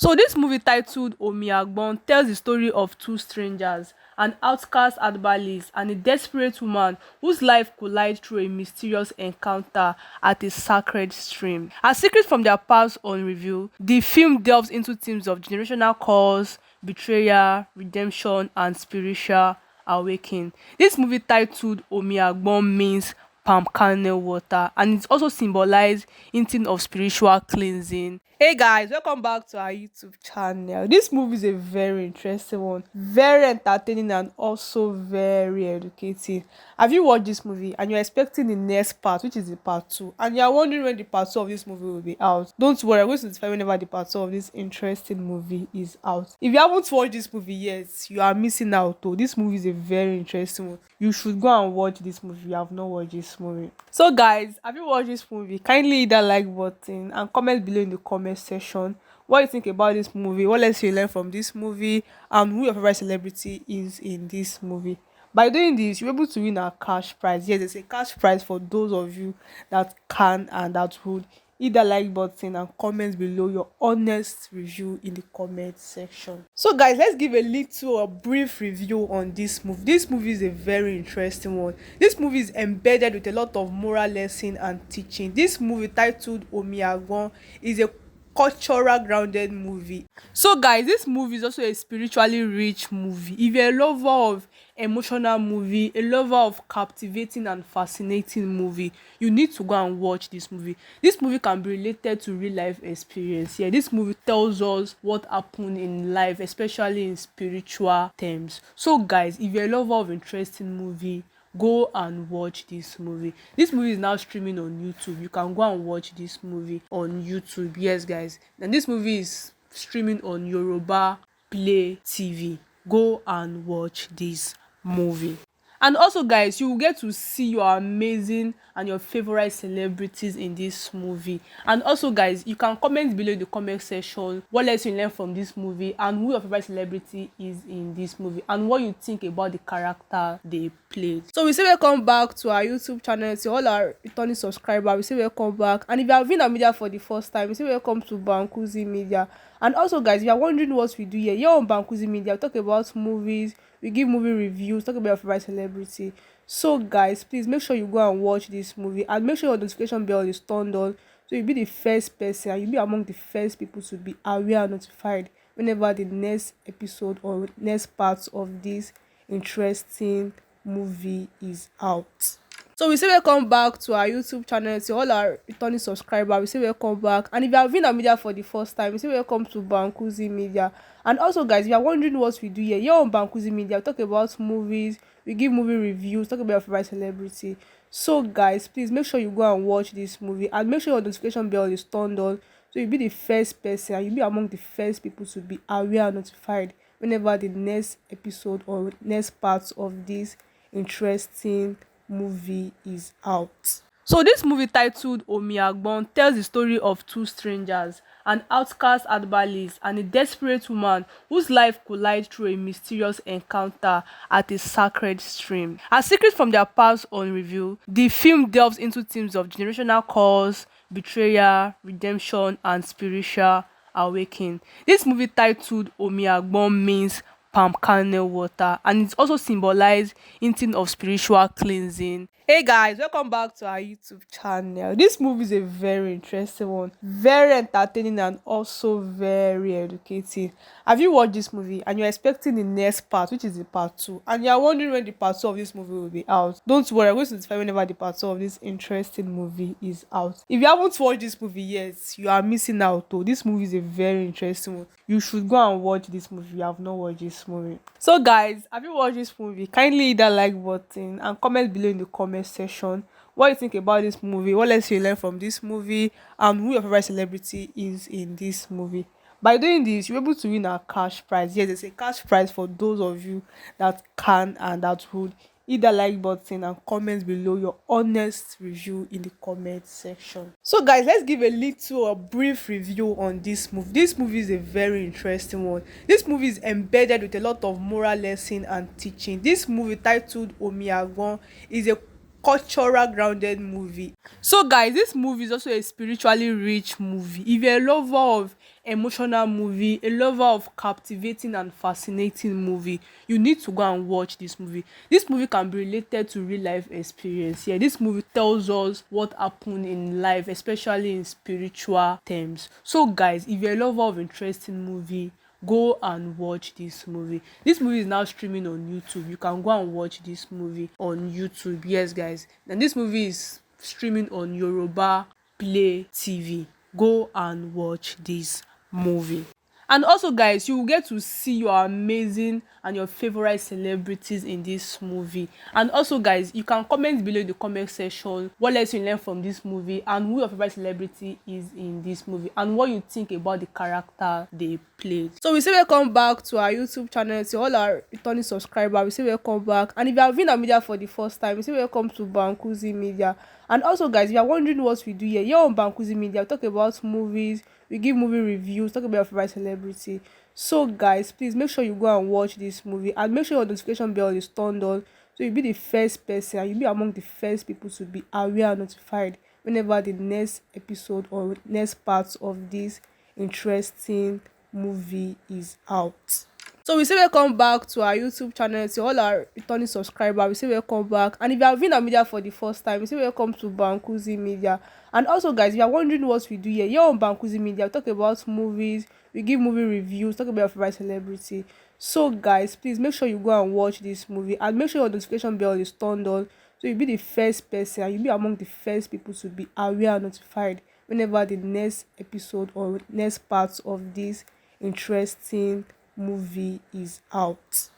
So this movie titled OMI AGBON tells the story of two strangers, an outcast herbalist and a desperate woman whose life collides through a mysterious encounter at a sacred stream. As secrets from their past unrevealed, the film delves into themes of generational curse, betrayal, redemption, and spiritual awakening. This movie titled OMI AGBON means palm kernel water, and it also symbolizes hinting of spiritual cleansing. Hey guys, welcome back to our YouTube channel. This movie is a very interesting one, very entertaining and also very educating. Have you watched this movie and you're expecting the next part, which is the part 2, and you're wondering when the part 2 of this movie will be out? Don't worry, I'm going to notify whenever the part 2 of this interesting movie is out. If you haven't watched this movie yet, you are missing out though. This movie is a very interesting one. You should go and watch this movie if you have not watched this movie. So guys, have you watched this movie? Kindly hit that like button and comment below in the comment section what you think about this movie, what lessons you learn from this movie, and who your favorite celebrity is in this movie. By doing this, you're able to win a cash prize. Yes, there's a cash prize for those of you that can and that would. Hit that like button and comment below your honest review in the comment section. So guys, let's give a brief review on this movie. This movie is a very interesting one. This movie is embedded with a lot of moral lesson and teaching. This movie titled OMI AGBON is a cultural grounded movie. So guys, this movie is also a spiritually rich movie. If you're a lover of emotional movie, a lover of captivating and fascinating movie, you need to go and watch this movie. This movie can be related to real life experience. Yeah, this movie tells us what happened in life, especially in spiritual terms. So guys, if you're a lover of interesting movie, go and watch this movie. This movie is now streaming on YouTube. You can go and watch this movie on YouTube. Yes guys, and this movie is streaming on Yoruba Play TV. Go and watch this movie. And also guys, you will get to see your amazing and your favorite celebrities in this movie. And also guys, you can comment below in the comment section what lesson you learn from this movie and who your favorite celebrity is in this movie and what you think about the character they played. So we say welcome back to our YouTube channel. To all our returning subscribers, we say welcome back. And if you have been a media for the first time, we say welcome to Bankuzi Media. And also guys, if you are wondering what we do here on Bankuzi Media, we talk about movies, we give movie reviews, talk about your favorite celebrity. So guys, please make sure you go and watch this movie and make sure your notification bell is turned on so you'll be the first person and you'll be among the first people to be aware and notified whenever the next episode or next part of this interesting movie is out. So we say welcome back to our YouTube channel. To all our returning subscribers, we say welcome back. And if you have been a media for the first time, we say welcome to Bankuzi Media. And also guys, if you are wondering what we do here on Bankuzi Media, we talk about movies, we give movie reviews, talk about your favorite celebrity. So guys, please make sure you go and watch this movie and make sure your notification bell is turned on so you'll be the first person and you'll be among the first people to be aware and notified whenever the next episode or next part of this interesting movie is out. So this movie titled OMI AGBON tells the story of two strangers, an outcast herbalist and a desperate woman whose life collides through a mysterious encounter at a sacred stream. As secrets from their past unrevealed, the film delves into themes of generational curse, betrayal, redemption, and spiritual awakening. This movie titled OMI AGBON means palm kernel water, and it also symbolizes hinting of spiritual cleansing. Hey guys, welcome back to our YouTube channel. This movie is a very interesting one, very entertaining and also very educating. Have you watched this movie and you're expecting the next part, which is the part 2, and you're wondering when the part 2 of this movie will be out? Don't worry, I'm going to notify whenever the part 2 of this interesting movie is out. If you haven't watched this movie yet, you are missing out though. This movie is a very interesting one. You should go and watch this movie if you have not watched this movie. So guys, have you watched this movie? Kindly hit that like button and comment below in the comment section what you think about this movie, what lessons you learn from this movie, and who your favorite celebrity is in this movie. By doing this, you're able to win a cash prize. Yes, there's a cash prize for those of you that can and that would. Hit that like button and comment below your honest review in the comment section. So guys, let's give a brief review on this movie. This movie is a very interesting one. This movie is embedded with a lot of moral lesson and teaching. This movie titled OMI AGBON is a cultural grounded movie. So guys, this movie is also a spiritually rich movie. If you're a lover of emotional movie, a lover of captivating and fascinating movie, you need to go and watch this movie. This movie can be related to real life experience. Yeah, this movie tells us what happened in life, especially in spiritual terms. So guys, if you're a lover of interesting movie, go and watch this movie. This movie is now streaming on YouTube. You can go and watch this movie on YouTube. Yes guys, and this movie is streaming on Yoruba Play TV. Go and watch this movie. And also guys, you will get to see your amazing and your favorite celebrities in this movie. And also guys, you can comment below in the comment section what lesson you learn from this movie and who your favorite celebrity is in this movie and what you think about the character they played. So we say welcome back to our YouTube channel. To all our returning subscribers, we say welcome back. And if you have been on media for the first time, we say welcome to Bankuzi Media. And also guys, if you are wondering what we do here on Bankuzi Media, we talk about movies, we give movie reviews, talk about your favorite celebrity. So guys, please make sure you go and watch this movie and make sure your notification bell is turned on so you'll be the first person and you'll be among the first people to be aware and notified whenever the next episode or next part of this interesting movie is out. So we say welcome back to our YouTube channel. To all our returning subscribers, we say welcome back. And if you have been on media for the first time, we say welcome to Bankuzi Media. And also guys, if you are wondering what we do here on Bankuzi Media, we talk about movies, we give movie reviews, talk about your favorite celebrity. So guys, please make sure you go and watch this movie and make sure your notification bell is turned on so you'll be the first person and you'll be among the first people to be aware and notified whenever the next episode or next part of this interesting movie is out.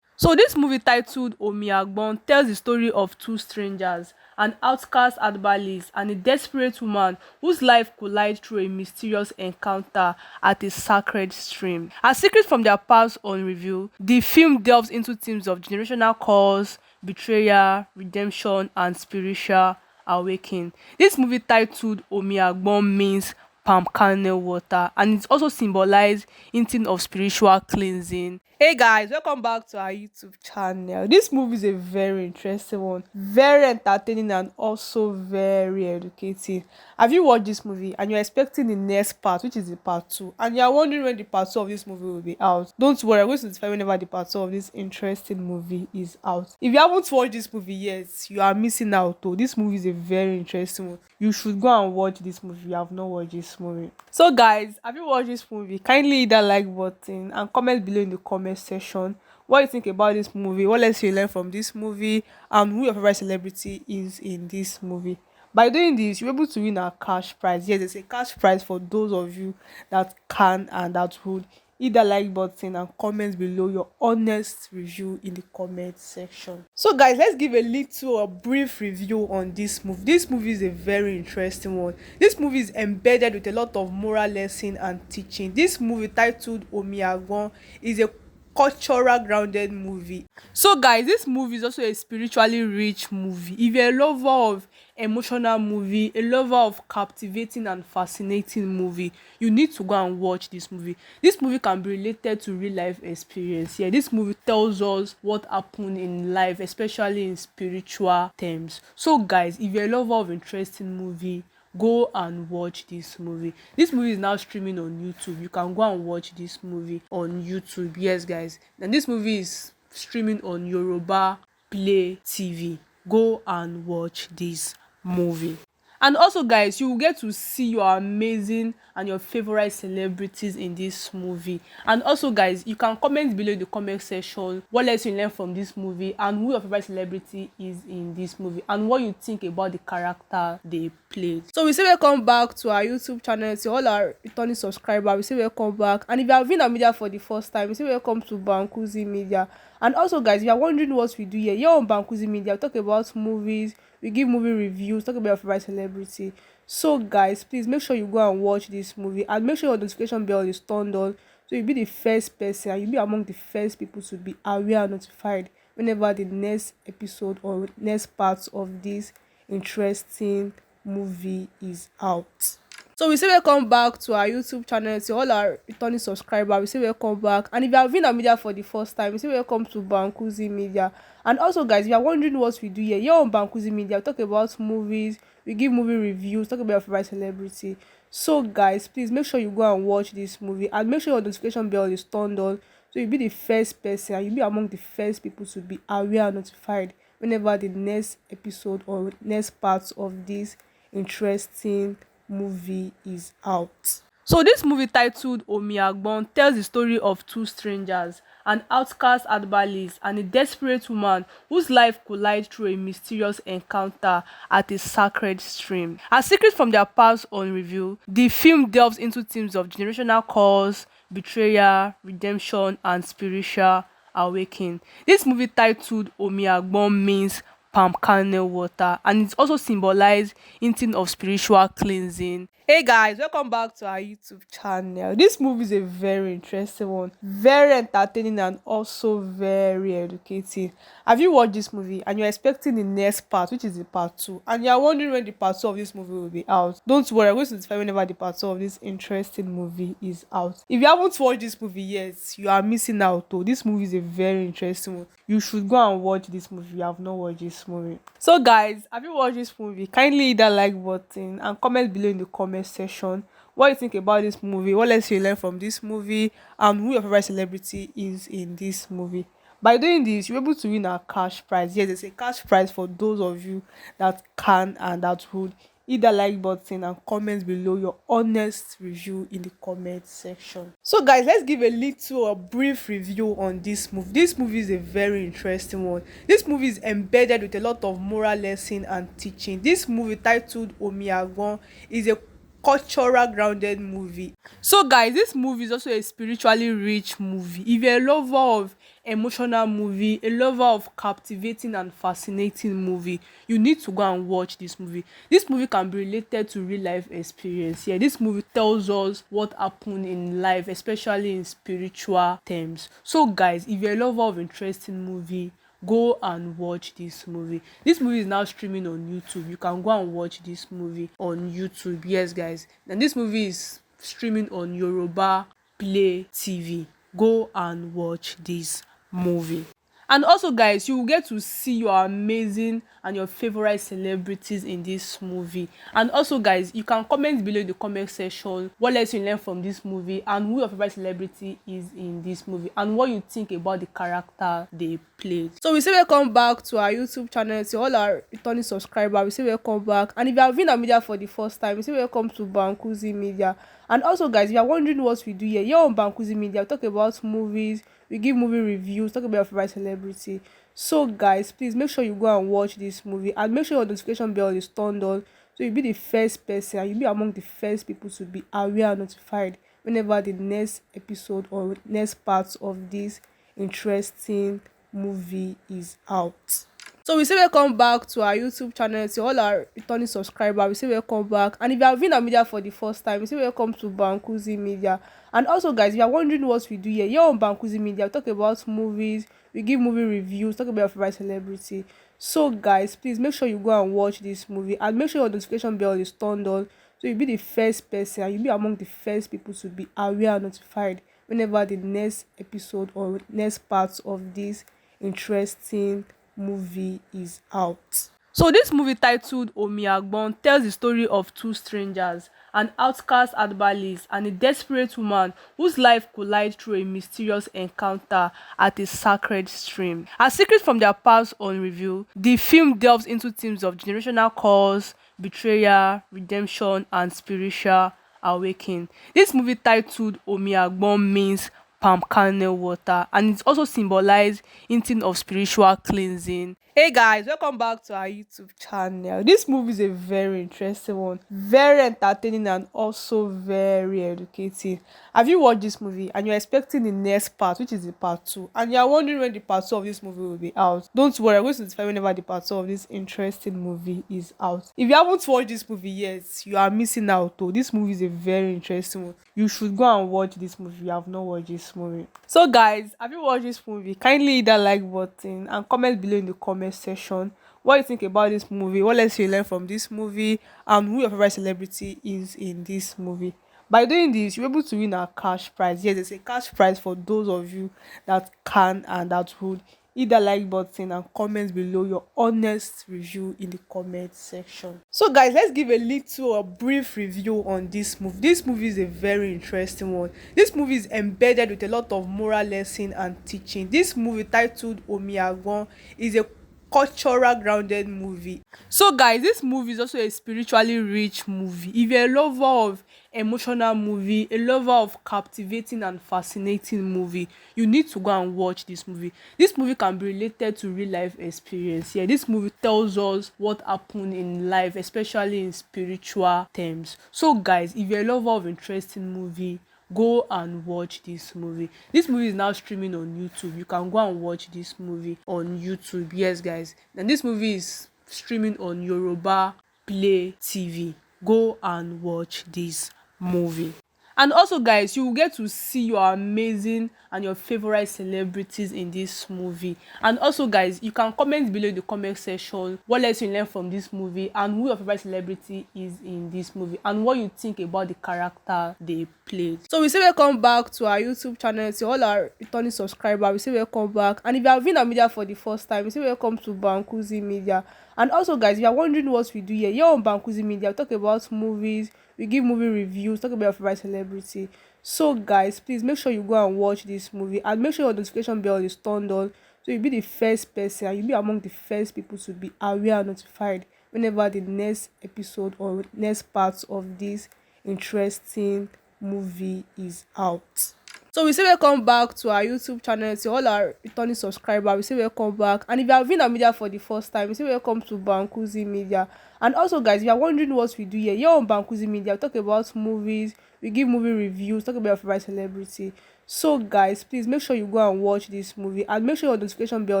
So this movie titled OMI AGBON tells the story of two strangers, an outcast herbalist and a desperate woman whose life collide through a mysterious encounter at a sacred stream. As secrets from their past unrevealed, the film delves into themes of generational curse, betrayal, redemption, and spiritual awakening. This movie titled OMI AGBON means palm kernel water and it also symbolizes hinting of spiritual cleansing. Hey guys, welcome back to our YouTube channel. This movie is a very interesting one, very entertaining and also very educating. Have you watched this movie and you're expecting the next part, which is the part 2, and you're wondering when the part 2 of this movie will be out? Don't worry, I'm going to notify whenever the part 2 of this interesting movie is out. If you haven't watched this movie yet, you are missing out though. This movie is a very interesting one. You should go and watch this movie if you have not watched this movie. So guys, have you watched this movie? Kindly hit that like button and comment below in the comment section what you think about this movie, what lessons you learn from this movie, and who your favorite celebrity is in this movie. By doing this, you're able to win a cash prize. Yes, there's a cash prize for those of you that can and that would. Hit that like button and comment below your honest review in the comment section. So guys, let's give a brief review on this movie. This movie is a very interesting one. This movie is embedded with a lot of moral lesson and teaching. This movie titled OMI AGBON is a cultural grounded movie. So guys, this movie is also a spiritually rich movie. If you're a lover of emotional movie, a lover of captivating and fascinating movie, you need to go and watch this movie. This movie can be related to real life experience. Yeah, this movie tells us what happened in life, especially in spiritual terms. So guys, if you're a lover of interesting movie, go and watch this movie. This movie is now streaming on YouTube. You can go and watch this movie on YouTube. Yes guys, and this movie is streaming on Yoruba Play TV. Go and watch this movie. And also guys, you will get to see your amazing and your favorite celebrities in this movie. And also guys, you can comment below in the comment section what lesson you learn from this movie and who your favorite celebrity is in this movie and what you think about the character they played. So we say welcome back to our YouTube channel. To all our returning subscribers, we say welcome back. And if you have been on media for the first time, we say welcome to Bankuzi Media. And also guys, if you are wondering what we do here on Bankuzi Media, we talk about movies, we give movie reviews, talk about your favorite celebrity. So guys, please make sure you go and watch this movie and make sure your notification bell is turned on so you'll be the first person and you'll be among the first people to be aware and notified whenever the next episode or next part of this interesting movie is out. So we say welcome back to our YouTube channel. To all our returning subscribers, we say welcome back. And if you are viewing our media for the first time, we say welcome to Bankuzi Media. And also, guys, if you are wondering what we do here on Bankuzi Media, we talk about movies, we give movie reviews, talk about your favorite celebrity. So, guys, please make sure you go and watch this movie and make sure your notification bell is turned on, so you'll be the first person and you'll be among the first people to be aware and notified whenever the next episode or next part of this interesting movie is out. So this movie, titled OMI AGBON, tells the story of two strangers, an outcast herbalist and a desperate woman whose life collides through a mysterious encounter at a sacred stream. As secrets from their past unrevealed, the film delves into themes of generational curse, betrayal, redemption, and spiritual awakening. This movie, titled OMI AGBON, means palm kernel water, and it also symbolizes hinting of spiritual cleansing. Hey guys, welcome back to our YouTube channel. This movie is a very interesting one, very entertaining, and also very educating. Have you watched this movie and you're expecting the next part, which is the part 2, and you're wondering when the part 2 of this movie will be out? Don't worry, I'm going to notify whenever the part 2 of this interesting movie is out. If you haven't watched this movie yet, you are missing out though. This movie is a very interesting one. You should go and watch this movie if you have not watched this movie. So guys, have you watched this movie? Kindly hit that like button and comment below in the comment section what you think about this movie, what lessons you learn from this movie, and who your favorite celebrity is in this movie. By doing this, you're able to win a cash prize. Yes, there's a cash prize for those of you that can and that would hit that like button and comment below your honest review in the comment section. So guys, let's give a brief review on this movie. This movie is a very interesting one. This movie is embedded with a lot of moral lesson and teaching. This movie, titled OMI AGBON, is a cultural grounded movie. So guys, this movie is also a spiritually rich movie. If you're a lover of emotional movie, a lover of captivating and fascinating movie, you need to go and watch this movie. This movie can be related to real life experience. Yeah, this movie tells us what happened in life, especially in spiritual terms. So guys, if you're a lover of interesting movie, go and watch this movie. This movie is now streaming on YouTube. You can go and watch this movie on YouTube. Yes guys, and this movie is streaming on Yoruba Play TV. Go and watch this movie. And also guys, you will get to see your amazing and your favorite celebrities in this movie. And also guys, you can comment below in the comment section what lessons you learn from this movie and who your favorite celebrity is in this movie and what you think about the character they played. So we say welcome back to our YouTube channel. To all our returning subscribers, we say welcome back. And if you are viewing our media for the first time, we say welcome to Bankuzi Media. And also guys, if you are wondering what we do here on Bankuzi Media, we talk about movies, we give movie reviews, talk about your favorite celebrity. So guys, please make sure you go and watch this movie and make sure your notification bell is turned on, so you'll be the first person and you'll be among the first people to be aware and notified whenever the next episode or next part of this interesting movie is out. So we say welcome back to our YouTube channel. To all our returning subscribers, we say welcome back. And if you are viewing our media for the first time, we say welcome to Bankuzi Media. And also guys, if you are wondering what we do here on Bankuzi Media, we talk about movies, we give movie reviews, talk about your favorite celebrity. So guys, please make sure you go and watch this movie and make sure your notification bell is turned on, so you'll be the first person and you'll be among the first people to be aware and notified whenever the next episode or next part of this interesting movie is out. So this movie, titled OMI AGBON, tells the story of two strangers, an outcast herbalist and a desperate woman whose life collides through a mysterious encounter at a sacred stream. As secrets from their past unrevealed, the film delves into themes of generational curse, betrayal, redemption, and spiritual awakening. This movie, titled OMI AGBON, means palm kernel water, and it also symbolizes hinting of spiritual cleansing. Hey guys, welcome back to our YouTube channel. This movie is a very interesting one, very entertaining, and also very educating. Have you watched this movie and you're expecting the next part, which is the part 2, and you're wondering when the part 2 of this movie will be out? Don't worry, I'm going to notify whenever the part 2 of this interesting movie is out. If you haven't watched this movie yet, you are missing out though. This movie is a very interesting one. You should go and watch this movie if you have not watched this movie. So guys, have you watched this movie? Kindly hit that like button and comment below in the comment section what you think about this movie, what lessons you learn from this movie, and who your favorite celebrity is in this movie. By doing this, you're able to win a cash prize. Yes, there's a cash prize for those of you that can and that would hit that like button and comment below your honest review in the comment section. So guys, let's give a little a brief review on this movie. This movie is a very interesting one. This movie is embedded with a lot of moral lesson and teaching. This movie, titled OMI AGBON, is a cultural grounded movie. So guys, this movie is also a spiritually rich movie. If you're a lover of emotional movie, a lover of captivating and fascinating movie, you need to go and watch this movie. This movie can be related to real life experience. Yeah, this movie tells us what happened in life, especially in spiritual terms. So guys, if you're a lover of interesting movie, go and watch this movie. This movie is now streaming on YouTube. You can go and watch this movie on YouTube. Yes guys, and this movie is streaming on Yoruba Play TV. Go and watch this movie. And also guys, you will get to see your amazing and your favorite celebrities in this movie. And also guys, you can comment below in the comment section what lesson you learn from this movie and who your favorite celebrity is in this movie and what you think about the character they played. So we say welcome back to our YouTube channel. To all our returning subscribers, we say welcome back. And if you have been a media for the first time, we say welcome to Bankuzi Media. And also guys, if you are wondering what we do here on Bankuzi Media, we talk about movies, we give movie reviews, talk about your favorite celebrity. So guys, please make sure you go and watch this movie and make sure your notification bell is turned on, so you'll be the first person and you'll be among the first people to be aware and notified whenever the next episode or next part of this interesting movie is out. So we say welcome back to our YouTube channel. To all our returning subscribers, we say welcome back. And if you have been a media for the first time, we say welcome to Bankuzi Media. And also guys, if you are wondering what we do here on Bankuzi Media, we talk about movies, we give movie reviews, talk about your favorite celebrity. So guys, please make sure you go and watch this movie and make sure your notification bell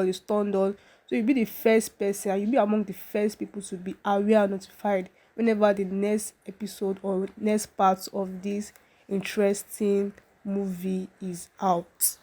is turned on, so you'll be the first person and you'll be among the first people to be aware and notified whenever the next episode or next part of this interesting movie is out.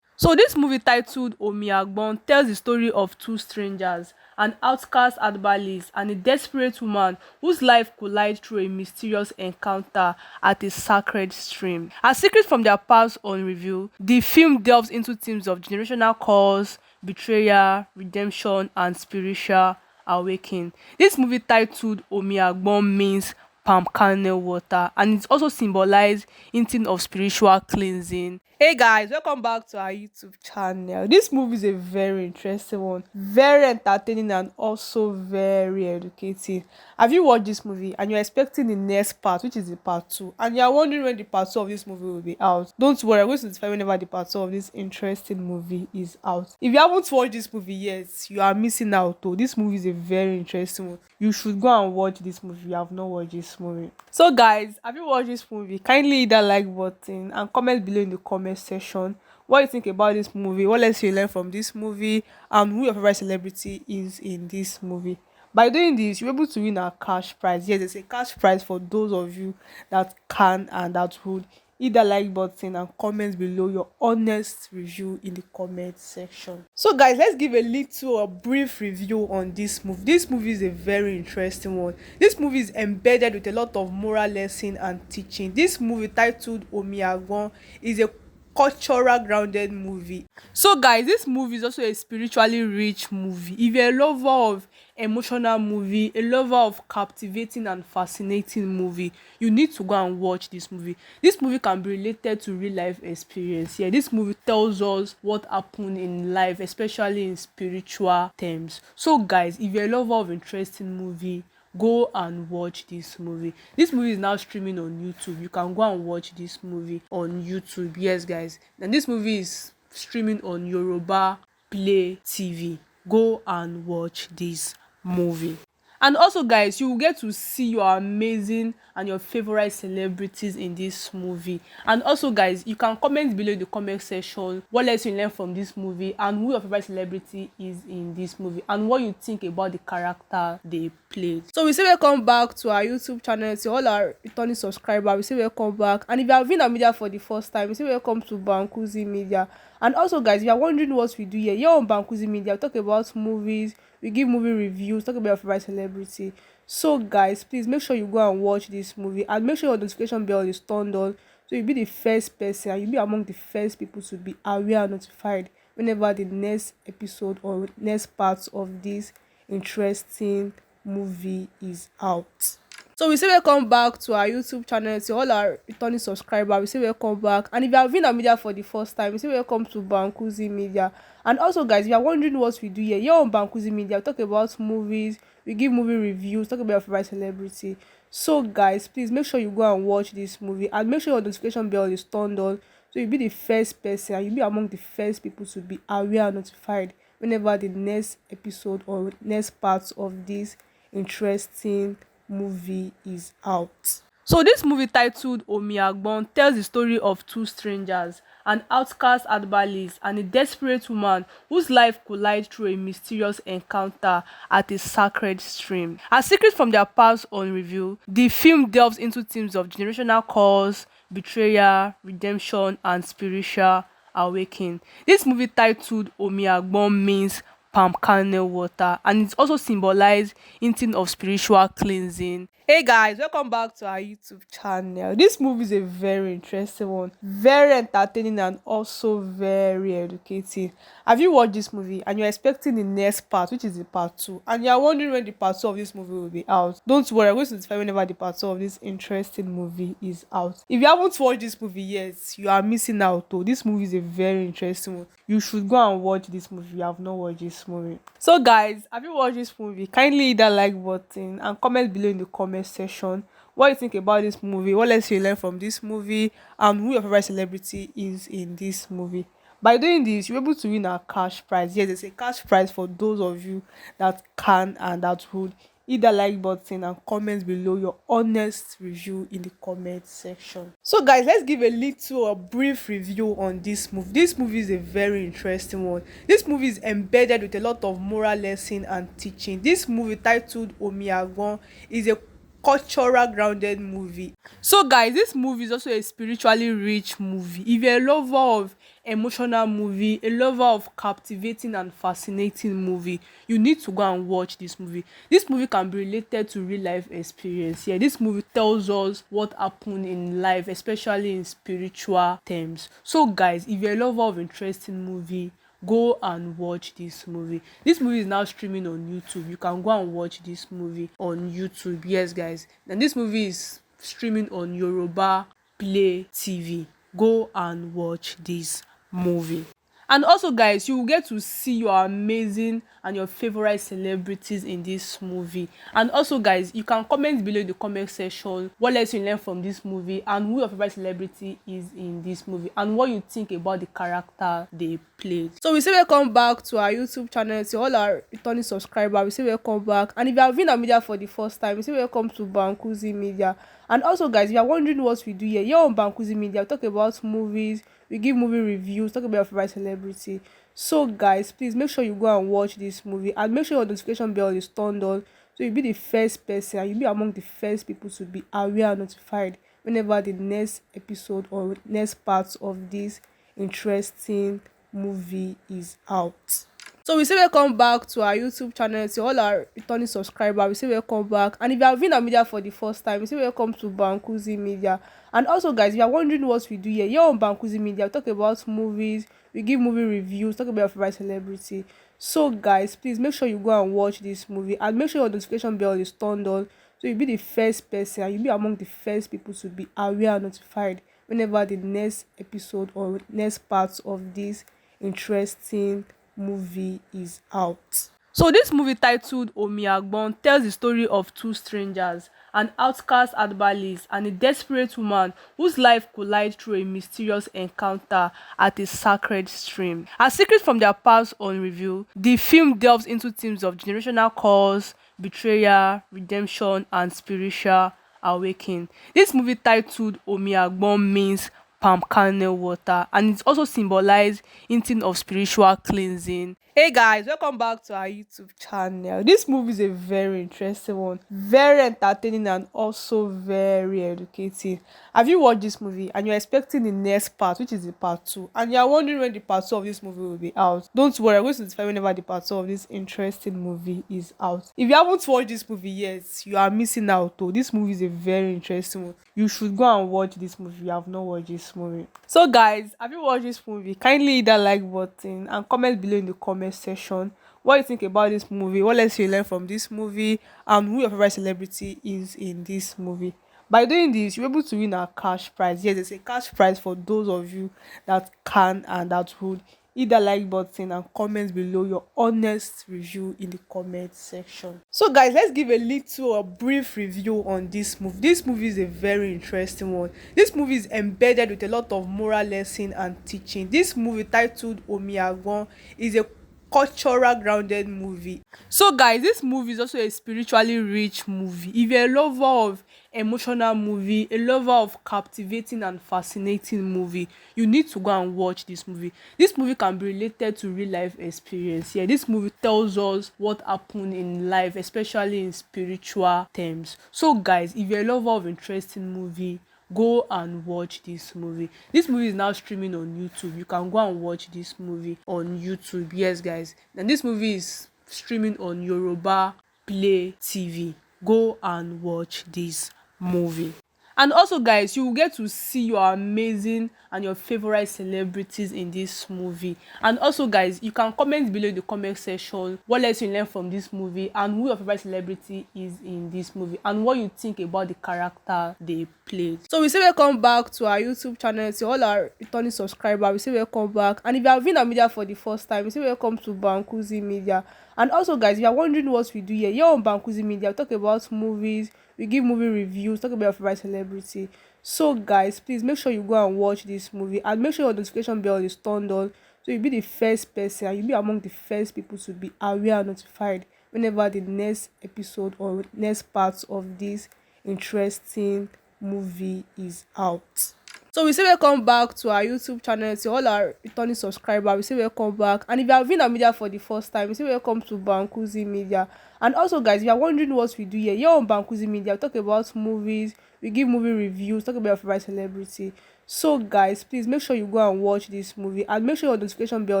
So this movie, titled OMI AGBON, tells the story of two strangers, an outcast herbalist and a desperate woman whose life collide through a mysterious encounter at a sacred stream. As secrets from their past unrevealed, the film delves into themes of generational curse, betrayal, redemption, and spiritual awakening. This movie, titled OMI AGBON, means palm kernel water, and it also symbolizes hinting of spiritual cleansing. Hey guys, welcome back to our YouTube channel. This movie is a very interesting one, very entertaining and also very educative. Have you watched this movie and you're expecting the next part, which is the part 2, and you're wondering when the part 2 of this movie will be out? Don't worry, I'm going to notify whenever the part 2 of this interesting movie is out. If you haven't watched this movie yet, you are missing out though. This movie is a very interesting one. You should go and watch this movie if you have not watched this movie. So guys, have you watched this movie? Kindly hit that like button and comment below in the comment section what you think about this movie, what lessons you learn from this movie, and who your favorite celebrity is in this movie. By doing this, you're able to win a cash prize. Yes, there's a cash prize for those of you that can and that would hit that like button and comment below your honest review in the comment section. So guys, let's give a little a brief review on this movie. This movie is a very interesting one. This movie is embedded with a lot of moral lesson and teaching. This movie, titled OMI AGBON, is a cultural grounded movie. So guys, this movie is also a spiritually rich movie. If you're a lover of emotional movie, a lover of captivating and fascinating movie, you need to go and watch this movie. This movie can be related to real life experience. Yeah, this movie tells us what happened in life, especially in spiritual terms. So guys, if you're a lover of interesting movie, go and watch this movie. This movie is now streaming on YouTube. You can go and watch this movie on YouTube. Yes guys, and this movie is streaming on Yoruba Play TV. Go and watch this movie. And also guys, you will get to see your amazing and your favorite celebrities in this movie. And also guys, you can comment below in the comment section what lesson you learn from this movie and who your favorite celebrity is in this movie and what you think about the character they played. So we say welcome back to our YouTube channel. To all our returning subscribers, we say welcome back. And if you have been a media for the first time, we say welcome to Bankuzi Media. And also guys, if you are wondering what we do here on Bankuzi Media, we talk about movies, we give movie reviews, talk about your favorite celebrity. So guys, please make sure you go and watch this movie and make sure your notification bell is turned on so you'll be the first person and you'll be among the first people to be aware and notified whenever the next episode or next part of this interesting movie is out. So we say welcome back to our YouTube channel. To all our returning subscribers, we say welcome back. And if you have been on media for the first time, we say welcome to Bankuzi Media. And also guys, if you are wondering what we do here on Bankuzi Media, we talk about movies, we give movie reviews, talk about your favorite celebrity. So guys, please make sure you go and watch this movie and make sure your notification bell is turned on so you'll be the first person and you'll be among the first people to be aware and notified whenever the next episode or next part of this interesting movie is out. So this movie titled OMI AGBON tells the story of two strangers, an outcast herbalist and a desperate woman whose life collides through a mysterious encounter at a sacred stream. As secrets from their past unrevealed, the film delves into themes of generational curse, betrayal, redemption and spiritual awakening. This movie titled OMI AGBON means palm kernel water and it also symbolizes hinting of spiritual cleansing. Hey guys, welcome back to our YouTube channel. This movie is a very interesting one, very entertaining and also very educative. Have you watched this movie and you're expecting the next part, which is the part 2, and you're wondering when the part 2 of this movie will be out? Don't worry, I'm going to notify whenever the part 2 of this interesting movie is out. If you haven't watched this movie yet, you are missing out though. This movie is a very interesting one. You should go and watch this movie if you have not watched this movie. So guys, have you watched this movie? Kindly hit that like button and comment below in the comment section what you think about this movie, what lessons you learn from this movie, and who your favorite celebrity is in this movie. By doing this, you're able to win a cash prize. Yes, there's a cash prize for those of you that can and that would hit that like button and comment below your honest review in the comment section. So guys, let's give a brief review on this movie. This movie is a very interesting one. This movie is embedded with a lot of moral lesson and teaching. This movie titled OMI AGBON is a cultural grounded movie. So guys, this movie is also a spiritually rich movie. If you're a lover of emotional movie, a lover of captivating and fascinating movie, you need to go and watch this movie. This movie can be related to real life experience. Yeah, this movie tells us what happened in life, especially in spiritual terms. So guys, if you're a lover of interesting movie, go and watch this movie. This movie is now streaming on YouTube. You can go and watch this movie on YouTube. Yes guys, and this movie is streaming on Yoruba Play TV. Go and watch this movie. And also guys, you will get to see your amazing and your favorite celebrities in this movie. And also guys, you can comment below in the comment section what lesson you learn from this movie and who your favorite celebrity is in this movie and what you think about the character they played. So we say welcome back to our YouTube channel. To all our returning subscribers, we say welcome back. And if you have been on media for the first time, we say welcome to Bankuzi Media. And also guys, if you are wondering what we do here on Bankuzi Media, we talk about movies, we give movie reviews, talk about your favorite celebrity. So guys, please make sure you go and watch this movie and make sure your notification bell is turned on so you'll be the first person and you'll be among the first people to be aware and notified whenever the next episode or next part of this interesting movie is out. So we say welcome back to our YouTube channel. To all our returning subscribers, we say welcome back. And if you have been on media for the first time, we say welcome to Bankuzi Media. And also guys, if you are wondering what we do here on Bankuzi Media, we talk about movies, we give movie reviews, talk about your favorite celebrity. So guys, please make sure you go and watch this movie and make sure your notification bell is turned on so you'll be the first person and you'll be among the first people to be aware and notified whenever the next episode or next part of this interesting movie is out. So this movie titled OMI AGBON tells the story of two strangers, an outcast herbalist and a desperate woman whose life collides through a mysterious encounter at a sacred stream. As secrets from their past unrevealed, the film delves into themes of generational curse, betrayal, redemption and spiritual awakening. This movie titled OMI AGBON means palm kernel water and it also symbolizes hinting of spiritual cleansing. Hey guys, welcome back to our YouTube channel. This movie is a very interesting one, very entertaining and also very educative. Have you watched this movie and you're expecting the next part, which is the part 2, and you're wondering when the part 2 of this movie will be out? Don't worry, I'm going to notify whenever the part 2 of this interesting movie is out. If you haven't watched this movie yet, you are missing out though. This movie is a very interesting one. You should go and watch this movie if you have not watched this movie. So guys, have you watched this movie? Kindly hit that like button and comment below in the comment section what you think about this movie, what lessons you learn from this movie, and who your favorite celebrity is in this movie. By doing this, you're able to win a cash prize. Yes, there's a cash prize for those of you that can and that would. Hit that like button and comment below your honest review in the comment section. So guys, let's give a brief review on this movie. This movie is a very interesting one. This movie is embedded with a lot of moral lesson and teaching. This movie, titled OMI AGBON, is a cultural grounded movie. So guys, this movie is also a spiritually rich movie. If you're a lover of emotional movie, a lover of captivating and fascinating movie, you need to go and watch this movie. This movie can be related to real life experience. Yeah, this movie tells us what happened in life, especially in spiritual terms. So guys, if you're a lover of interesting movie, go and watch this movie. This movie is now streaming on YouTube. You can go and watch this movie on YouTube. Yes guys, and this movie is streaming on Yoruba Play TV. Go and watch this movie. And also guys, you will get to see your amazing and your favorite celebrities in this movie. And also guys, you can comment below in the comment section what lesson you learn from this movie and who your favorite celebrity is in this movie and what you think about the character they played. So we say welcome back to our YouTube channel. To all our returning subscribers, we say welcome back. And if you have been a media for the first time, we say welcome to Bankuzi Media. And also guys, if you are wondering what we do here on Bankuzi Media, we talk about movies, we give movie reviews, talk about your favorite celebrity. So guys, please make sure you go and watch this movie and make sure your notification bell is turned on so you'll be the first person and you'll be among the first people to be aware and notified whenever the next episode or next part of this interesting movie is out. So we say welcome back to our YouTube channel. To all our returning subscribers, we say welcome back. And if you have been a media for the first time, we say welcome to Bankuzi Media. And also guys, if you are wondering what we do here on Bankuzi Media, we talk about movies, we give movie reviews, talk about your favorite celebrity. So guys, please make sure you go and watch this movie and make sure your notification bell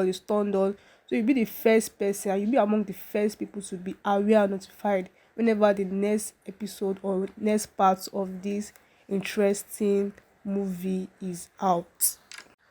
is turned on so you'll be the first person and you'll be among the first people to be aware and notified whenever the next episode or next part of this interesting movie is out.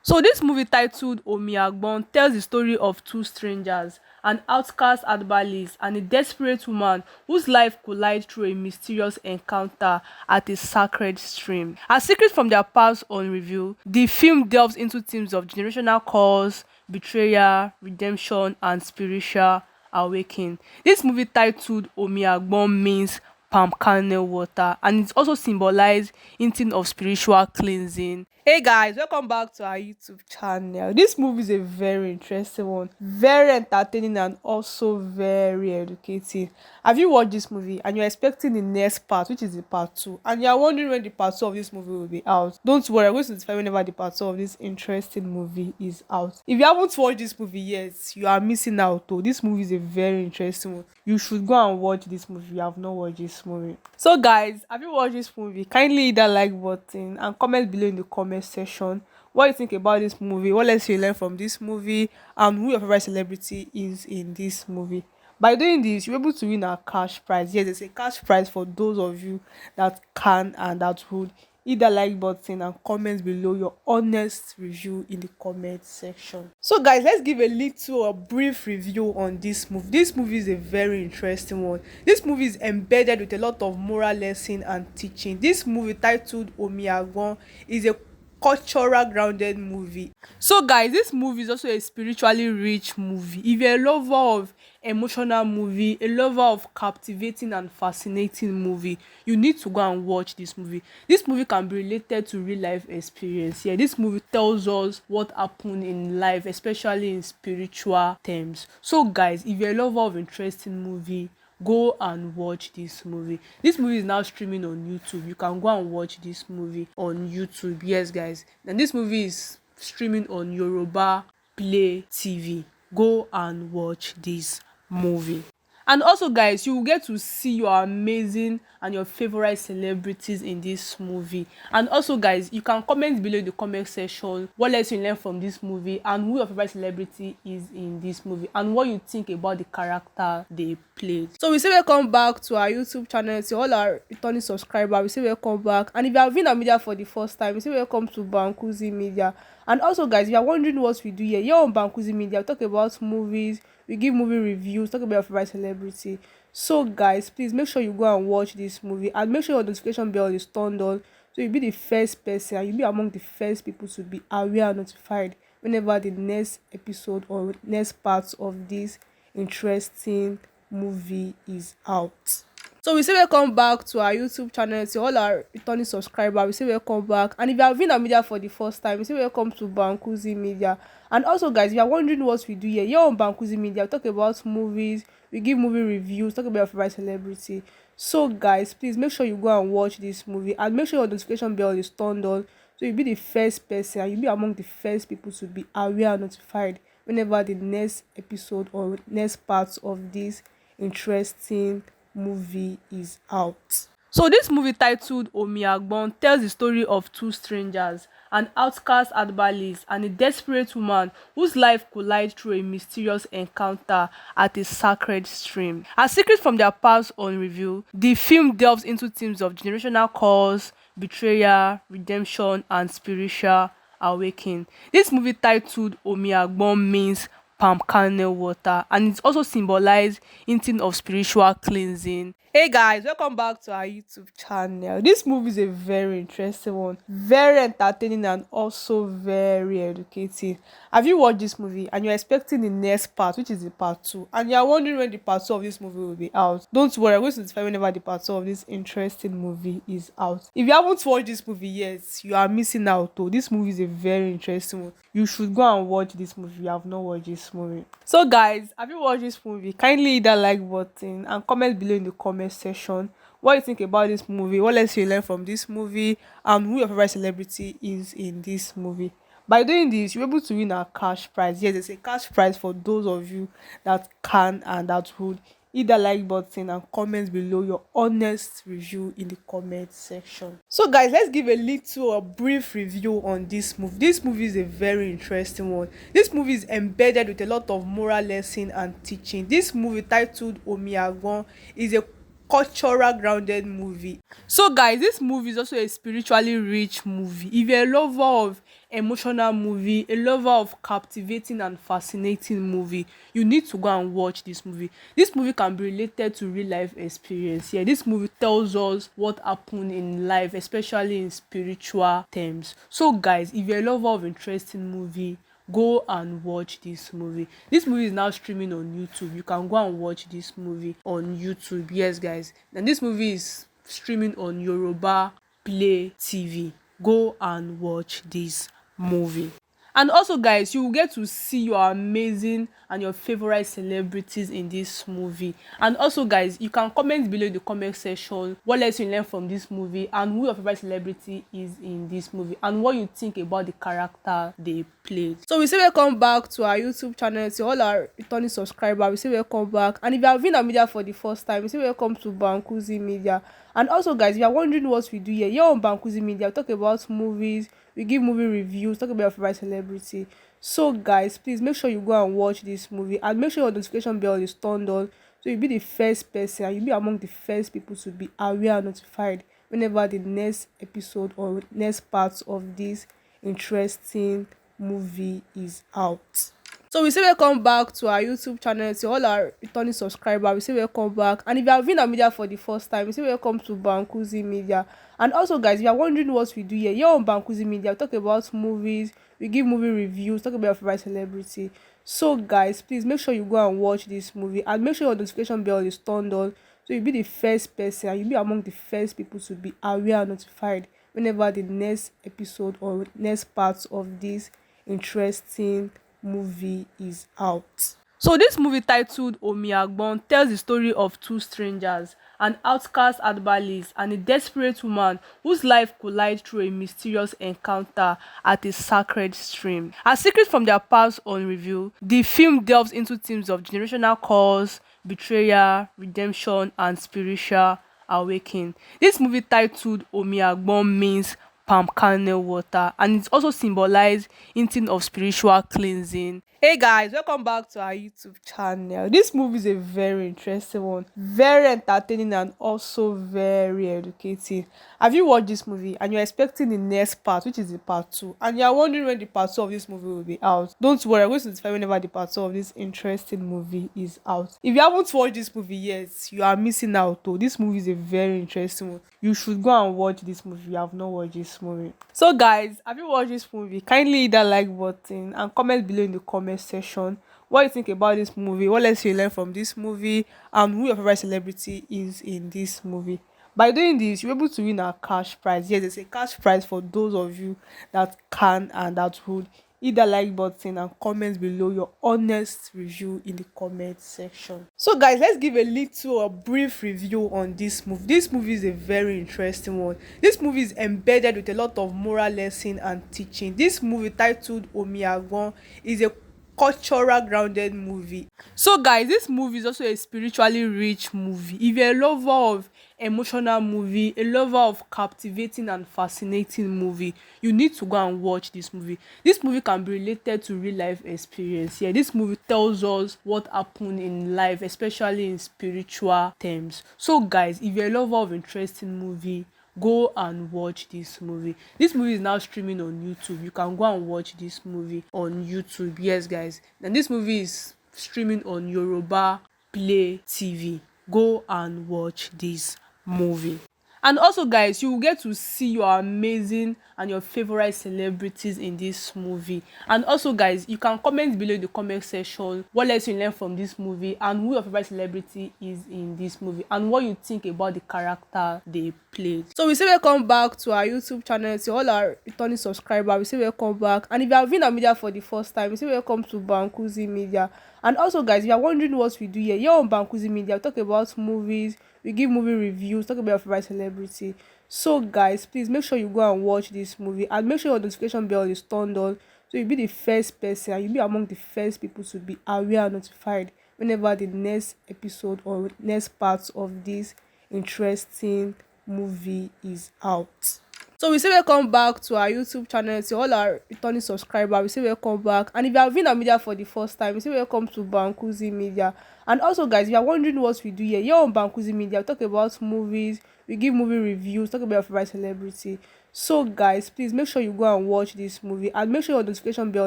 So this movie, titled OMI AGBON, tells the story of two strangers, an outcast herbalist and a desperate woman whose life collide through a mysterious encounter at a sacred stream. As secrets from their past unrevealed, the film delves into themes of generational curse, betrayal, redemption, and spiritual awakening. This movie, titled OMI AGBON, means palm kernel water, and it also symbolizes hinting of spiritual cleansing. Hey guys, welcome back to our YouTube channel. This movie is a very interesting one, very entertaining and also very educative. Have you watched this movie and you're expecting the next part, which is the part 2, and you're wondering when the part 2 of this movie will be out? Don't worry, I'm going to notify whenever the part 2 of this interesting movie is out. If you haven't watched this movie yet, you are missing out though. This movie is a very interesting one. You should go and watch this movie if you have not watched this movie. So guys, have you watched this movie? Kindly hit that like button and comment below in the comment section what you think about this movie, what lessons you learn from this movie, and who your favorite celebrity is in this movie. By doing this, you're able to win a cash prize. Yes, there's a cash prize for those of you that can and that would. Hit that like button and comment below your honest review in the comment section. So guys, let's give a brief review on this movie. This movie is a very interesting one. This movie is embedded with a lot of moral lesson and teaching. This movie, titled OMI AGBON, is a cultural grounded movie. So guys, this movie is also a spiritually rich movie. If you're a lover of emotional movie, a lover of captivating and fascinating movie, you need to go and watch this movie. This movie can be related to real life experience. Yeah, this movie tells us what happened in life, especially in spiritual terms. So guys, if you're a lover of interesting movie, go and watch this movie. This movie is now streaming on YouTube. You can go and watch this movie on YouTube. Yes guys, and this movie is streaming on Yoruba Play TV. Go and watch this movie. And also guys, you will get to see your amazing and your favorite celebrities in this movie. And also guys, you can comment below in the comment section what lesson you learn from this movie and who your favorite celebrity is in this movie and what you think about the character they played. So we say welcome back to our YouTube channel. To all our returning subscribers, we say welcome back. And if you have been a media for the first time, we say welcome to Bankuzi Media. And also guys, if you are wondering what we do here on Bankuzi Media, we talk about movies, we give movie reviews, talk about your favorite celebrity. So guys, please make sure you go and watch this movie and make sure your notification bell is turned on so you'll be the first person and you'll be among the first people to be aware and notified whenever the next episode or next part of this interesting movie is out. So we say welcome back to our YouTube channel. To all our returning subscribers, we say welcome back. And if you have been a media for the first time, we say welcome to Bankuzi Media. And also guys, if you are wondering what we do here on Bankuzi Media, we talk about movies, we give movie reviews, talk about your favorite celebrity. So guys, please make sure you go and watch this movie and make sure your notification bell is turned on so you'll be the first person and you'll be among the first people to be aware and notified whenever the next episode or next part of this interesting movie is out. So this movie titled OMI AGBON tells the story of two strangers, an outcast herbalist and a desperate woman whose life collide through a mysterious encounter at a sacred stream. As secrets from their past unrevealed, the film delves into themes of generational curse, betrayal, redemption, and spiritual awakening. This movie titled OMI AGBON means palm kernel water and it also symbolizes hinting of spiritual cleansing. Hey guys, welcome back to our YouTube channel. This movie is a very interesting one, very entertaining and also very educating. Have you watched this movie and you're expecting the next part, which is the part 2, and you're wondering when the part 2 of this movie will be out? Don't worry, I'm going to notify whenever the part 2 of this interesting movie is out. If you haven't watched this movie yet, you are missing out though. This movie is a very interesting one. You should go and watch this movie if you have not watched this movie. So guys, have you watched this movie? Kindly hit that like button and comment below in the comment section what you think about this movie, what lessons you learn from this movie, and who your favorite celebrity is in this movie. By doing this, you're able to win a cash prize. Yes, there's a cash prize for those of you that can and that would hit that like button and comment below your honest review in the comment section. So guys, let's give a brief review on this movie. This movie is a very interesting one. This movie is embedded with a lot of moral lesson and teaching. This movie titled OMI AGBON is a cultural grounded movie. So guys, this movie is also a spiritually rich movie. If you're a lover of emotional movie, a lover of captivating and fascinating movie, you need to go and watch this movie. This movie can be related to real life experience. Yeah, this movie tells us what happened in life, especially in spiritual terms. So guys, if you're a lover of interesting movie, go and watch this movie. This movie is now streaming on YouTube. You can go and watch this movie on YouTube. Yes guys, and this movie is streaming on Yoruba Play TV. Go and watch this movie. And also guys, you will get to see your amazing and your favorite celebrities in this movie. And also guys, you can comment below in the comment section what lesson you learn from this movie and who your favorite celebrity is in this movie and what you think about the character they played. So we say welcome back to our YouTube channel. To all our returning subscribers, we say welcome back. And if you have been a media for the first time, we say welcome to Bankuzi Media. And also guys, if you are wondering what we do here on Bankuzi Media, we talk about movies, we give movie reviews, talk about your favorite celebrity. So guys, please make sure you go and watch this movie and make sure your notification bell is turned on so you'll be the first person and you'll be among the first people to be aware and notified whenever the next episode or next part of this interesting movie is out. So we say welcome back to our YouTube channel. To all our returning subscribers, we say welcome back. And if you have been a media for the first time, we say welcome to Bankuzi Media. And also guys, if you are wondering what we do here on Bankuzi Media, we talk about movies, we give movie reviews, talk about your favorite celebrity. So guys, please make sure you go and watch this movie and make sure your notification bell is turned on so you'll be the first person and you'll be among the first people to be aware and notified whenever the next episode or next part of this interesting movie is out. So this movie titled OMI AGBON tells the story of two strangers, an outcast herbalist and a desperate woman whose life collides through a mysterious encounter at a sacred stream. As secrets from their past unrevealed, the film delves into themes of generational curse, betrayal, redemption, and spiritual awakening. This movie titled OMI AGBON means palm kernel water, and it also symbolizes hinting of spiritual cleansing. Hey guys, welcome back to our YouTube channel. This movie is a very interesting one, very entertaining and also very educating. Have you watched this movie and you're expecting the next part, which is the part 2, and you're wondering when the part 2 of this movie will be out? Don't worry, I'm going to notify whenever the part 2 of this interesting movie is out. If you haven't watched this movie yet, you are missing out though. This movie is a very interesting one. You should go and watch this movie if you have not watched this movie. So guys, have you watched this movie? Kindly hit that like button and comment below in the comment section what you think about this movie, what lessons you learn from this movie, and who your favorite celebrity is in this movie. By doing this, you're able to win a cash prize. Yes, there's a cash prize for those of you that can and that would. Hit that like button and comment below your honest review in the comment section. So guys, let's give a brief review on this movie. This movie is a very interesting one. This movie is embedded with a lot of moral lesson and teaching. This movie titled OMI AGBON is a cultural grounded movie. So guys, this movie is also a spiritually rich movie. If you're a lover of emotional movie, a lover of captivating and fascinating movie, you need to go and watch this movie. This movie can be related to real life experience. Yeah, this movie tells us what happened in life, especially in spiritual terms. So guys, if you're a lover of interesting movie, go and watch this movie. This movie is now streaming on YouTube. You can go and watch this movie on YouTube. Yes guys, and this movie is streaming on Yoruba Play TV. Go and watch this movie. And also guys, you will get to see your amazing and your favorite celebrities in this movie. And also guys, you can comment below in the comment section what lessons you learn from this movie and who your favorite celebrity is in this movie and what you think about the character they played. So we say welcome back to our YouTube channel. To all our returning subscribers, we say welcome back. And if you have been a media for the first time, we say welcome to Bankuzi Media. And also guys, if you are wondering what we do here on Bankuzi Media, we talk about movies, we give movie reviews, talk about your favorite celebrity. So guys, please make sure you go and watch this movie and make sure your notification bell is turned on so you'll be the first person and you'll be among the first people to be aware and notified whenever the next episode or next part of this interesting movie is out. So we say welcome back to our YouTube channel. To all our returning subscribers, we say welcome back. And if you have been a media for the first time, we say welcome to Bankuzi Media. And also guys, if you are wondering what we do here on Bankuzi Media, we talk about movies, we give movie reviews, talk about your favorite celebrity. So guys, please make sure you go and watch this movie and make sure your notification bell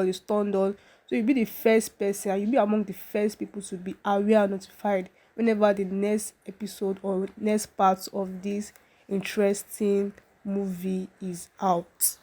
is turned on so you'll be the first person and you'll be among the first people to be aware and notified whenever the next episode or next part of this interesting movie is out.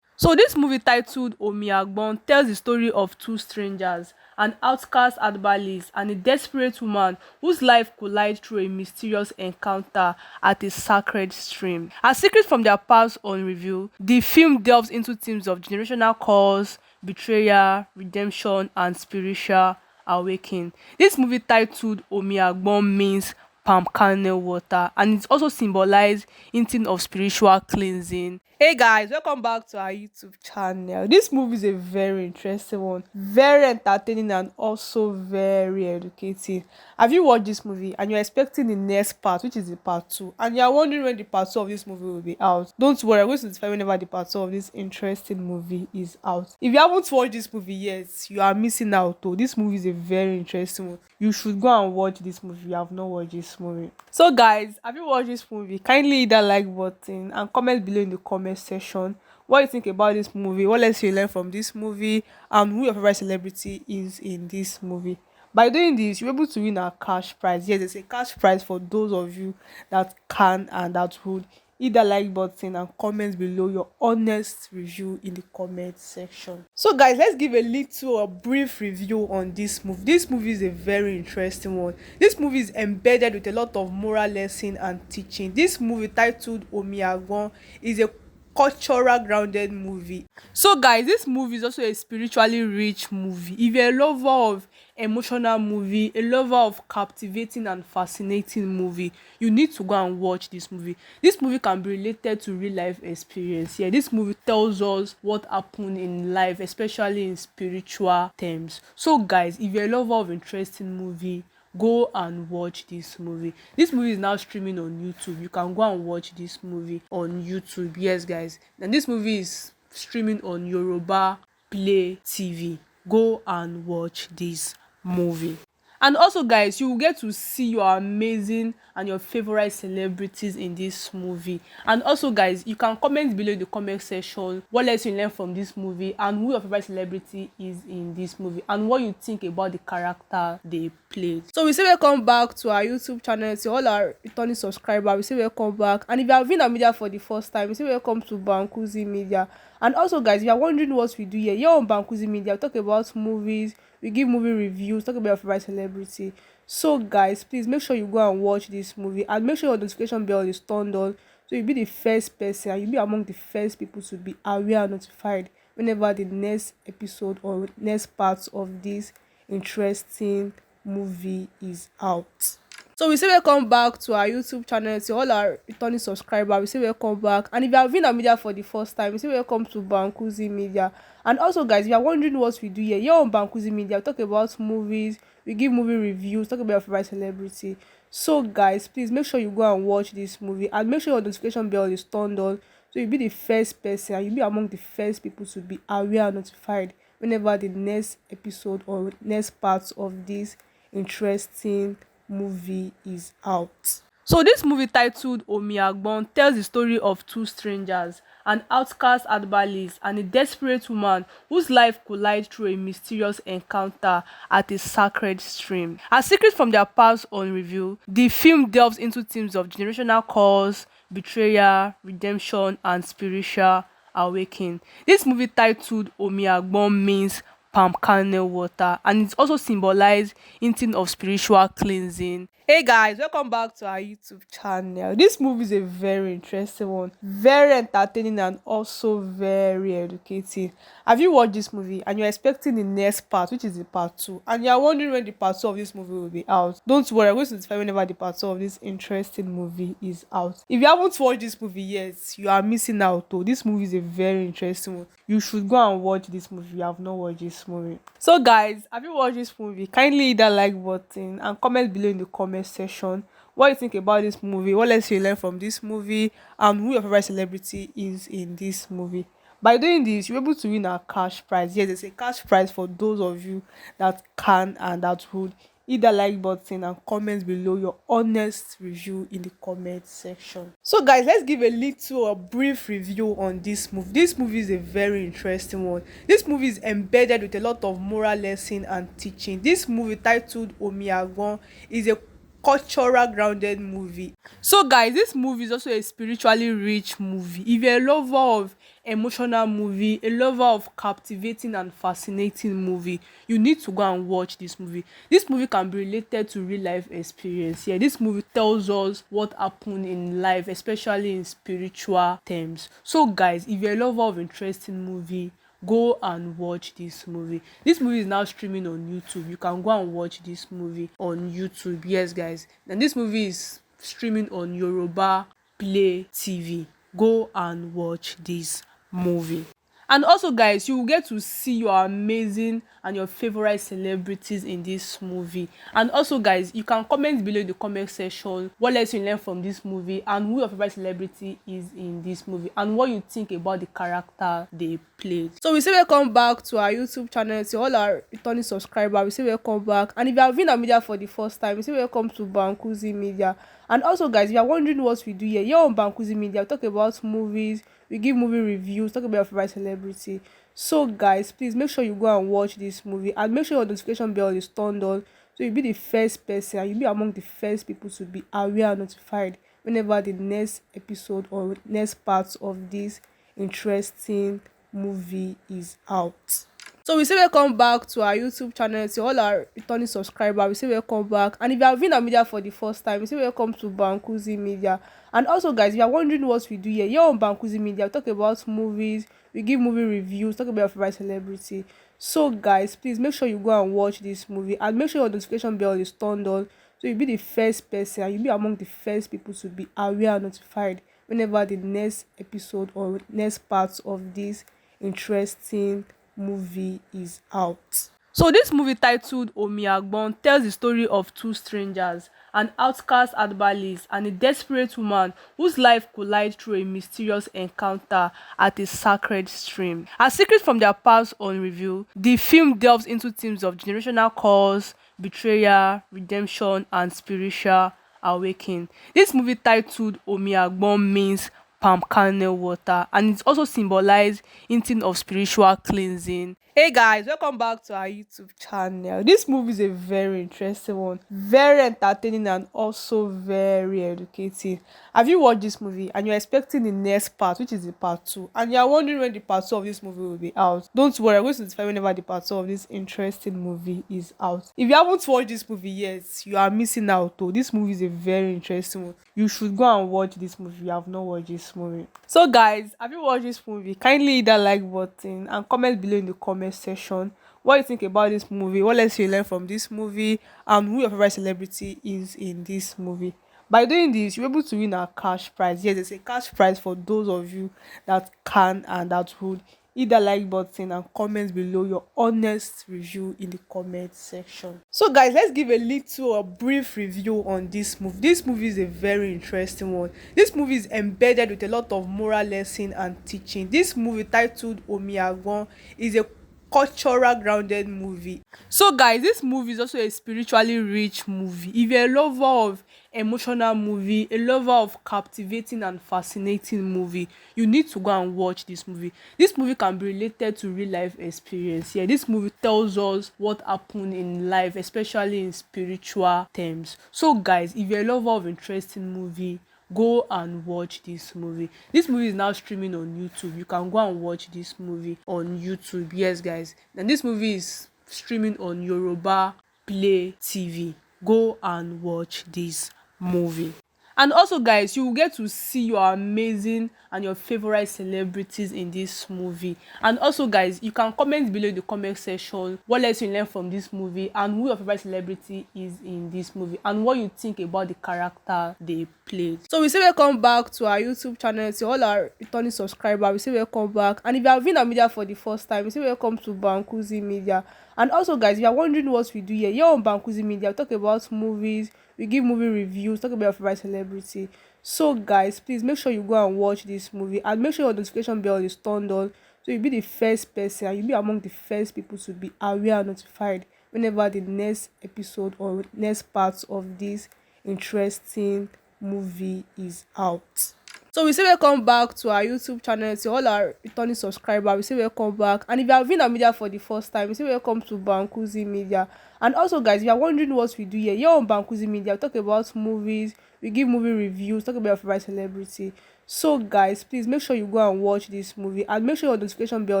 So this movie titled OMI AGBON tells the story of two strangers, an outcast herbalist and a desperate woman whose life collides through a mysterious encounter at a sacred stream. As secrets from their past unrevealed, the film delves into themes of generational curse, betrayal, redemption, and spiritual awakening. This movie titled OMI AGBON means palm kernel water, and it also symbolizes hinting of spiritual cleansing. Hey guys, welcome back to our YouTube channel. This movie is a very interesting one, very entertaining and also very educating. Have you watched this movie and you're expecting the next part, which is the part 2, and you're wondering when the part 2 of this movie will be out? Don't worry, I'm going to notify whenever the part 2 of this interesting movie is out. If you haven't watched this movie yet, you are missing out though. This movie is a very interesting one. You should go and watch this movie if you have not watched this movie. So guys, have you watched this movie? Kindly hit that like button and comment below in the comment section what you think about this movie, what lessons you learn from this movie, and who your favorite celebrity is in this movie. By doing this, you're able to win a cash prize. Yes, there's a cash prize for those of you that can and that would. Hit that like button and comment below your honest review in the comment section. So guys, let's give a brief review on this movie. This movie is a very interesting one. This movie is embedded with a lot of moral lesson and teaching. This movie titled OMI AGBON is a cultural grounded movie. So guys, this movie is also a spiritually rich movie. If you're a lover of emotional movie, a lover of captivating and fascinating movie, you need to go and watch this movie. This movie can be related to real life experience. Yeah, this movie tells us what happened in life, especially in spiritual terms. So guys, if you're a lover of interesting movie, go and watch this movie. This movie is now streaming on YouTube. You can go and watch this movie on YouTube. Yes guys, and this movie is streaming on Yoruba Play TV. Go and watch this movie. And also guys, you will get to see your amazing and your favorite celebrities in this movie. And also guys, you can comment below in the comment section what lesson you learn from this movie and who your favorite celebrity is in this movie and what you think about the character they played. So we say welcome back to our YouTube channel. To all our returning subscribers, we say welcome back. And if you have been a media for the first time, we say welcome to Bankuzi Media. And also guys, if you are wondering what we do here on Bankuzi Media, we talk about movies, we give movie reviews, talk about your favorite celebrity. So guys, please make sure you go and watch this movie and make sure your notification bell is turned on so you'll be the first person and you'll be among the first people to be aware and notified whenever the next episode or next part of this interesting movie is out. So we say welcome back to our YouTube channel. To all our returning subscribers, we say welcome back. And if you have been a media for the first time, we say welcome to Bankuzi Media. And also guys, if you are wondering what we do here on Bankuzi Media, we talk about movies, we give movie reviews, talk about your favorite celebrity. So guys, please make sure you go and watch this movie and make sure your notification bell is turned on so you'll be the first person and you'll be among the first people to be aware and notified whenever the next episode or next part of this interesting movie is out. So this movie titled OMI AGBON tells the story of two strangers, an outcast herbalist and a desperate woman whose life collide through a mysterious encounter at a sacred stream. As secrets from their past unrevealed, the film delves into themes of generational curse, betrayal, redemption, and spiritual awakening. This movie titled OMI AGBON means palm kernel water and it also symbolizes hinting of spiritual cleansing. Hey guys, welcome back to our YouTube channel. This movie is a very interesting one, very entertaining and also very educative. Have you watched this movie and you're expecting the next part, which is the part 2, and you're wondering when the part 2 of this movie will be out? Don't worry, I'm going to notify whenever the part 2 of this interesting movie is out. If you haven't watched this movie yet, you are missing out though. This movie is a very interesting one. You should go and watch this movie if you have not watched this movie. So guys, have you watched this movie? Kindly hit that like button and comment below in the comment section what you think about this movie, what lesson you learn from this movie, and who your favorite celebrity is in this movie. By doing this, you're able to win a cash prize. Yes, there's a cash prize for those of you that can and that would hit that like button and comment below your honest review in the comment section. So guys, let's give a brief review on this movie. This movie is a very interesting one. This movie is embedded with a lot of moral lesson and teaching. This movie titled OMI AGBON is a cultural grounded movie. So guys, this movie is also a spiritually rich movie. If you're a lover of emotional movie, a lover of captivating and fascinating movie, you need to go and watch this movie. This movie can be related to real life experience. Yeah, this movie tells us what happened in life, especially in spiritual terms. So guys, if you're a lover of interesting movie, go and watch this movie. This movie is now streaming on YouTube. You can go and watch this movie on YouTube. Yes guys, and this movie is streaming on Yoruba Play TV. Go and watch this movie. And also guys, you will get to see your amazing and your favorite celebrities in this movie. And also guys, you can comment below in the comment section what lesson you learn from this movie and who your favorite celebrity is in this movie and what you think about the character they played. So we say welcome back to our YouTube channel. To all our returning subscribers, we say welcome back. And if you have been a media for the first time, we say welcome to Bankuzi Media. And also guys, if you are wondering what we do here on Bankuzi Media, we talk about movies, we give movie reviews, talk about your favorite celebrity. So guys, please make sure you go and watch this movie and make sure your notification bell is turned on so you'll be the first person and you'll be among the first people to be aware and notified whenever the next episode or next part of this interesting movie is out. So we say welcome back to our YouTube channel. To all our returning subscribers, we say welcome back. And if you have been a media for the first time, we say welcome to Bankuzi Media. And also, guys, if you are wondering what we do here on Bankuzi Media, we talk about movies, we give movie reviews, talk about your favorite celebrity. So, guys, please make sure you go and watch this movie and make sure your notification bell is turned on. So you'll be the first person and you'll be among the first people to be aware and notified whenever the next episode or next part of this interesting movie is out. So this movie titled OMI AGBON tells the story of two strangers, an outcast herbalist and a desperate woman whose life collides through a mysterious encounter at a sacred stream. As secrets from their past unrevealed, the film delves into themes of generational curse, betrayal, redemption, and spiritual awakening. This movie titled OMI AGBON means palm kernel water, and it also symbolizes hinting of spiritual cleansing. Hey guys, welcome back to our YouTube channel. This movie is a very interesting one, very entertaining and also very educative. Have you watched this movie and you're expecting the next part, which is the part 2, and you're wondering when the part 2 of this movie will be out? Don't worry, I'm going to notify whenever the part 2 of this interesting movie is out. If you haven't watched this movie yet, you are missing out though. This movie is a very interesting one. You should go and watch this movie if you have not watched this movie. So guys, have you watched this movie? Kindly hit that like button and comment below in the comment section what you think about this movie, what lessons you learn from this movie, and who your favorite celebrity is in this movie. By doing this, you're able to win a cash prize. Yes, there's a cash prize for those of you that can and that would hit that like button and comment below your honest review in the comment section. So guys, let's give a brief review on this movie. This movie is a very interesting one. This movie is embedded with a lot of moral lesson and teaching. This movie titled OMI AGBON is a cultural grounded movie. So guys, this movie is also a spiritually rich movie. If you're a lover of emotional movie, a lover of captivating and fascinating movie, you need to go and watch this movie. This movie can be related to real life experience. Yeah, this movie tells us what happened in life, especially in spiritual terms. So guys, if you're a lover of interesting movie, go and watch this movie. This movie is now streaming on YouTube. You can go and watch this movie on YouTube. Yes guys, and this movie is streaming on Yoruba Play TV. Go and watch this movie. And also guys, you will get to see your amazing and your favorite celebrities in this movie. And also guys, you can comment below in the comment section what lesson you learn from this movie and who your favorite celebrity is in this movie and what you think about the character they played. So we say welcome back to our YouTube channel. To all our returning subscribers, we say welcome back. And if you have been a media for the first time, we say welcome to Bankuzi Media. And also guys, if you are wondering what we do here on Bankuzi Media, we talk about movies, we give movie reviews, talk about your favorite celebrity. So guys, please make sure you go and watch this movie and make sure your notification bell is turned on, so you'll be the first person and you'll be among the first people to be aware and notified whenever the next episode or next part of this interesting movie is out. So we say welcome back to our YouTube channel. To all our returning subscribers, we say welcome back. And if you have been a media for the first time, we say welcome to Bankuzi Media. And also guys, if you are wondering what we do here on Bankuzi Media, we talk about movies, we give movie reviews, talk about your favorite celebrity. So guys, please make sure you go and watch this movie and make sure your notification bell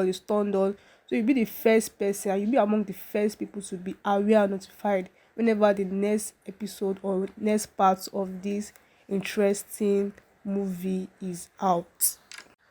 is turned on, so you'll be the first person and you'll be among the first people to be aware and notified whenever the next episode or next part of this interesting movie is out.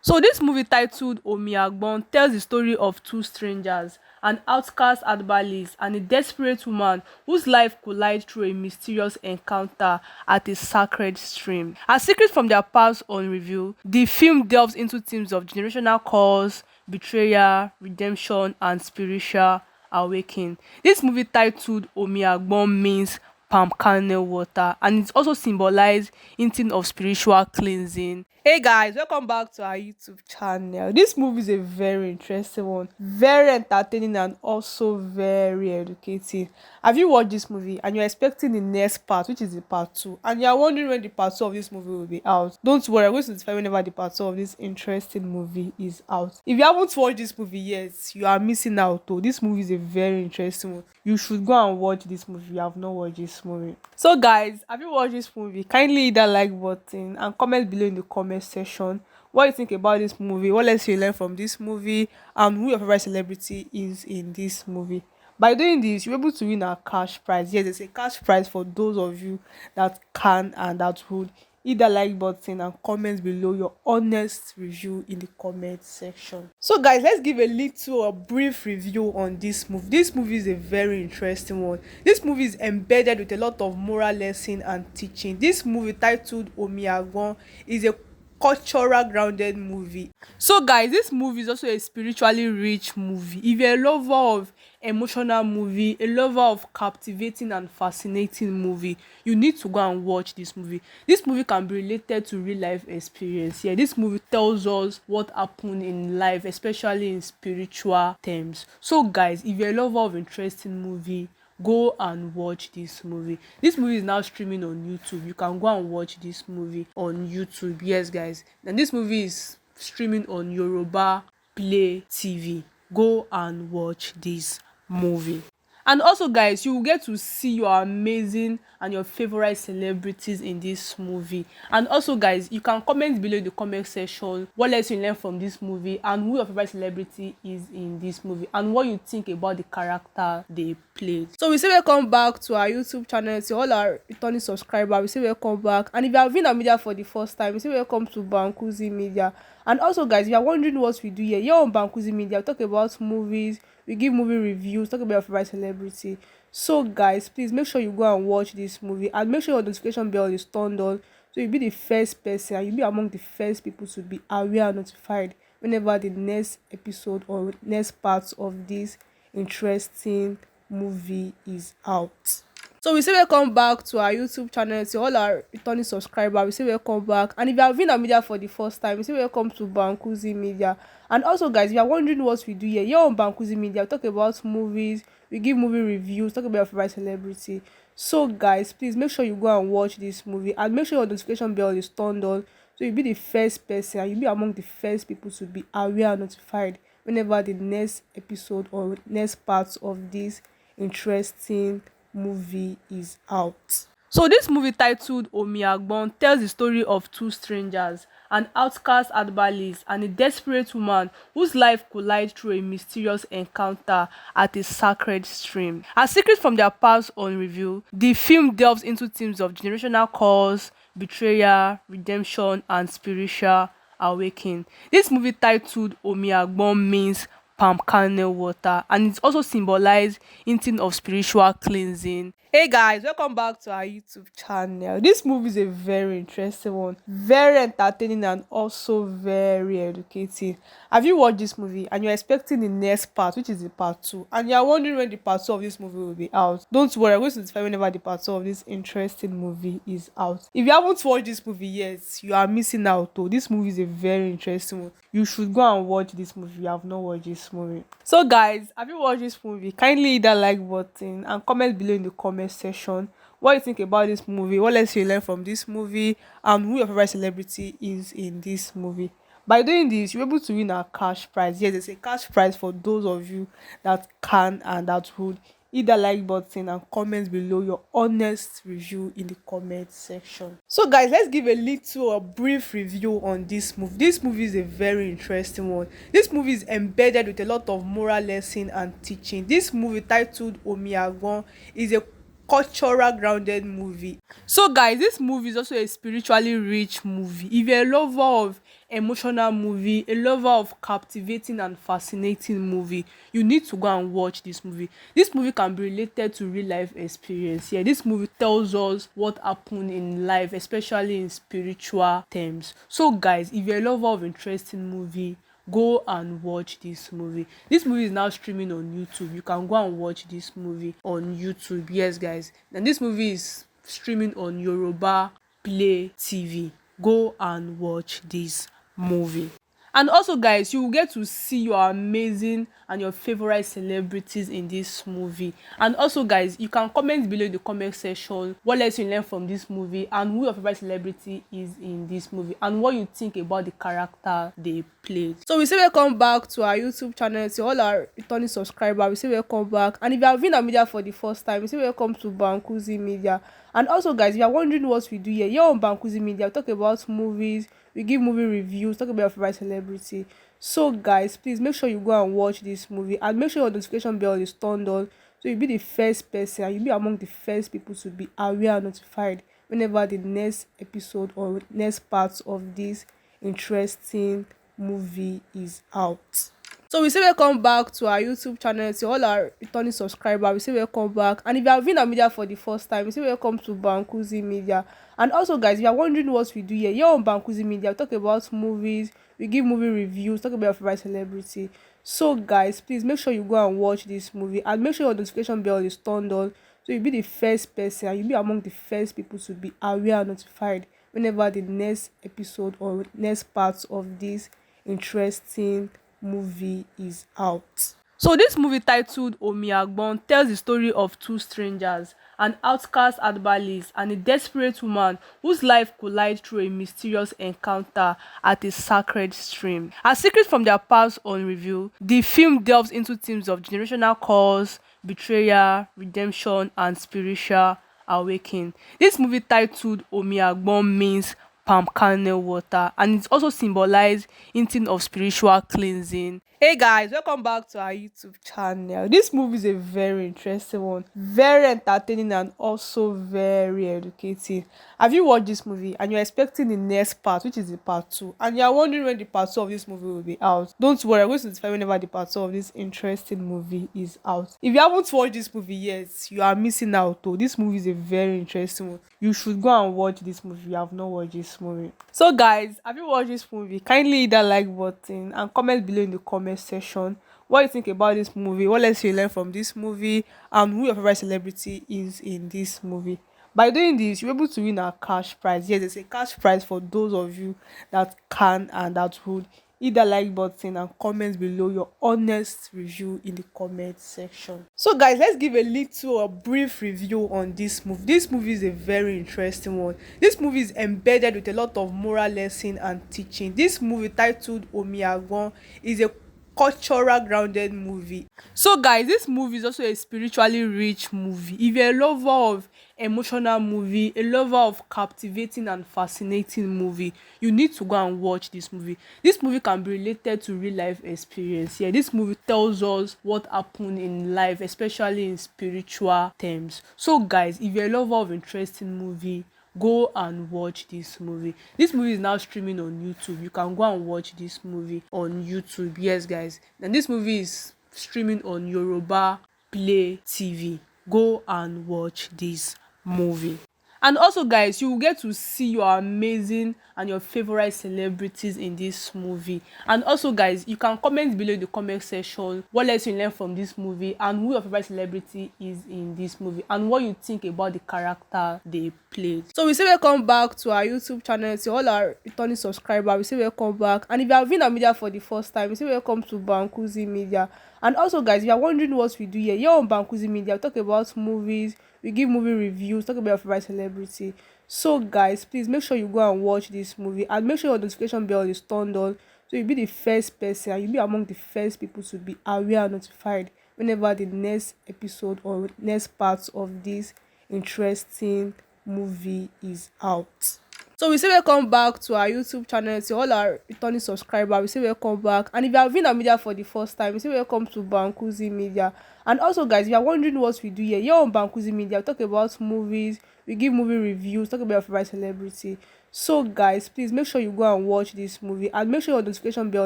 So this movie titled OMI AGBON tells the story of two strangers, an outcast herbalist and a desperate woman whose life collides through a mysterious encounter at a sacred stream. As secrets from their past unrevealed, the film delves into themes of generational curse, betrayal, redemption, and spiritual awakening. This movie titled OMI AGBON means palm kernel water, and it also symbolizes hinting of spiritual cleansing. Hey guys, welcome back to our YouTube channel. This movie is a very interesting one, very entertaining and also very educative. Have you watched this movie and you're expecting the next part, which is the part 2, and you're wondering when the part 2 of this movie will be out? Don't worry, I'm going to notify whenever the part 2 of this interesting movie is out. If you haven't watched this movie yet, you are missing out though. This movie is a very interesting one. You should go and watch this movie if you have not watched this movie. So guys, have you watched this movie? Kindly hit that like button and comment below in the comment section what you think about this movie, what lessons you learn from this movie, and who your favorite celebrity is in this movie. By doing this, you're able to win a cash prize. Yes, there's a cash prize for those of you that can and that would hit the like button and comment below your honest review in the comment section. So guys, let's give a little a brief review on this movie. This movie is a very interesting one. This movie is embedded with a lot of moral lesson and teaching. This movie, titled OMI AGBON, is a cultural grounded movie. So guys, this movie is also a spiritually rich movie. If you're a lover of emotional movie, a lover of captivating and fascinating movie, you need to go and watch this movie. This movie can be related to real life experience. Yeah, this movie tells us what happened in life, especially in spiritual terms. So guys, if you're a lover of interesting movie, go and watch this movie. This movie is now streaming on YouTube. You can go and watch this movie on YouTube. Yes guys, and this movie is streaming on Yoruba Play TV. Go and watch this movie. And also guys, you will get to see your amazing and your favorite celebrities in this movie. And also guys, you can comment below in the comment section what lesson you learn from this movie and who your favorite celebrity is in this movie and what you think about the character they played. So we say welcome back to our YouTube channel. To all our returning subscribers, we say welcome back. And if you have been a media for the first time, we say welcome to Bankuzi Media. And also guys, if you are wondering what we do here on Bankuzi Media, we talk about movies, we give movie reviews, talk about your favorite celebrity. So guys, please make sure you go and watch this movie and make sure your notification bell is turned on, so you'll be the first person and you'll be among the first people to be aware and notified whenever the next episode or next part of this interesting movie is out. So we say welcome back to our YouTube channel. To all our returning subscribers, we say welcome back. And if you have been a media for the first time, we say welcome to Bankuzi Media. And also guys, if you are wondering what we do here on Bankuzi Media, we talk about movies, we give movie reviews, talk about your favorite celebrity. So guys, please make sure you go and watch this movie and make sure your notification bell is turned on, so you'll be the first person and you'll be among the first people to be aware and notified whenever the next episode or next part of this interesting movie is out. So this movie, titled OMI AGBON, tells the story of two strangers, an outcast herbalist and a desperate woman whose life collides through a mysterious encounter at a sacred stream. As secrets from their past unrevealed, the film delves into themes of generational curse, betrayal, redemption, and spiritual awakening. This movie, titled OMI AGBON, means palm kernel water, and it also symbolizes hinting of spiritual cleansing. Hey guys, welcome back to our YouTube channel. This movie is a very interesting one, very entertaining and also very educating. Have you watched this movie and you're expecting the next part, which is the part 2, and you're wondering when the part 2 of this movie will be out? Don't worry, I'm going to notify whenever the part 2 of this interesting movie is out. If you haven't watched this movie yet, you are missing out though. This movie is a very interesting one. You should go and watch this movie if you have not watched this movie. So guys, have you watched this movie? Kindly hit that like button and comment below in the comment section what you think about this movie, what lessons you learn from this movie, and who your favorite celebrity is in this movie. By doing this, you're able to win a cash prize. Yes, there's a cash prize for those of you that can and that would hit the like button and comment below your honest review in the comment section. So guys, let's give a little a brief review on this movie. This movie is a very interesting one. This movie is embedded with a lot of moral lesson and teaching. This movie, titled OMI AGBON, is a cultural grounded movie. So guys, this movie is also a spiritually rich movie. If you're a lover of emotional movie, a lover of captivating and fascinating movie, you need to go and watch this movie. This movie can be related to real life experience. Yeah, this movie tells us what happened in life, especially in spiritual terms. So guys, if you're a lover of interesting movie, go and watch this movie. This movie is now streaming on YouTube. You can go and watch this movie on YouTube. Yes guys, and this movie is streaming on Yoruba Play TV. Go and watch this movie. And also guys, you will get to see your amazing and your favorite celebrities in this movie. And also guys, you can comment below in the comment section what lesson you learn from this movie and who your favorite celebrity is in this movie and what you think about the character they played. So we say welcome back to our YouTube channel. To all our returning subscribers, we say welcome back. And if you have been a media for the first time, we say welcome to Bankuzi Media. And also guys, if you are wondering what we do here on Bankuzi Media, we talk about movies, we give movie reviews, talk about your favorite celebrity. So guys, please make sure you go and watch this movie and make sure your notification bell is turned on so you'll be the first person and you'll be among the first people to be aware and notified whenever the next episode or next part of this interesting movie is out. So we say welcome back to our YouTube channel. To all our returning subscribers, we say welcome back. And if you have been a media for the first time, we say welcome to Bankuzi Media. And also guys, if you are wondering what we do here on Bankuzi Media, we talk about movies, we give movie reviews, talk about your favorite celebrity. So guys, please make sure you go and watch this movie and make sure your notification bell is turned on so you'll be the first person and you'll be among the first people to be aware and notified whenever the next episode or next part of this interesting movie is out. So this movie titled OMI AGBON tells the story of two strangers, an outcast herbalist and a desperate woman whose life collide through a mysterious encounter at a sacred stream. As secrets from their past unrevealed, the film delves into themes of generational curse, betrayal, redemption, and spiritual awakening. This movie titled OMI AGBON means palm kernel water and it also symbolizes hinting of spiritual cleansing. Hey guys, welcome back to our YouTube channel. This movie is a very interesting one, very entertaining and also very educating. Have you watched this movie and you're expecting the next part, which is the part 2, and you're wondering when the part 2 of this movie will be out? Don't worry, I'm going to notify whenever the part 2 of this interesting movie is out. If you haven't watched this movie yet, you are missing out though. This movie is a very interesting one. You should go and watch this movie if you have not watched this movie. So guys, have you watched this movie? Kindly hit that like button and comment below in the comment section what you think about this movie, what lessons you learn from this movie, and who your favorite celebrity is in this movie. By doing this, you're able to win a cash prize. Yes, there's a cash prize for those of you that can and that would. Hit that like button and comment below your honest review in the comment section. So guys, let's give a brief review on this movie. This movie is a very interesting one. This movie is embedded with a lot of moral lesson and teaching. This movie titled OMI AGBON is a cultural grounded movie. So guys, this movie is also a spiritually rich movie. If you're a lover of emotional movie, a lover of captivating and fascinating movie, you need to go and watch this movie. This movie can be related to real life experience. Yeah, this movie tells us what happened in life, especially in spiritual terms. So guys, if you're a lover of interesting movie, go and watch this movie. This movie is now streaming on YouTube. You can go and watch this movie on YouTube. Yes guys, and this movie is streaming on Yoruba Play TV. Go and watch this movie. And also guys, you will get to see your amazing and your favorite celebrities in this movie. And also guys, you can comment below in the comment section what lesson you learn from this movie and who your favorite celebrity is in this movie and what you think about the character they played. So we say welcome back to our YouTube channel. To all our returning subscribers, we say welcome back. And if you have been a media for the first time, we say welcome to Bankuzi Media. And also guys, if you are wondering what we do here on Bankuzi Media, we talk about movies, we give movie reviews, talk about your favorite celebrity. So guys, please make sure you go and watch this movie and make sure your notification bell is turned on so you'll be the first person and you'll be among the first people to be aware and notified whenever the next episode or next part of this interesting movie is out. So we say welcome back to our YouTube channel. To all our returning subscribers, we say welcome back. And if you have been a media for the first time, we say welcome to Bankuzi Media. And also guys, if you are wondering what we do here on Bankuzi Media, we talk about movies, we give movie reviews, talk about your favorite celebrity. So guys, please make sure you go and watch this movie and make sure your notification bell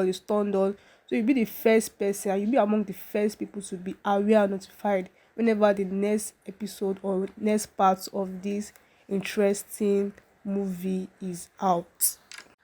is turned on so you'll be the first person and you'll be among the first people to be aware and notified whenever the next episode or next part of this interesting movie is out.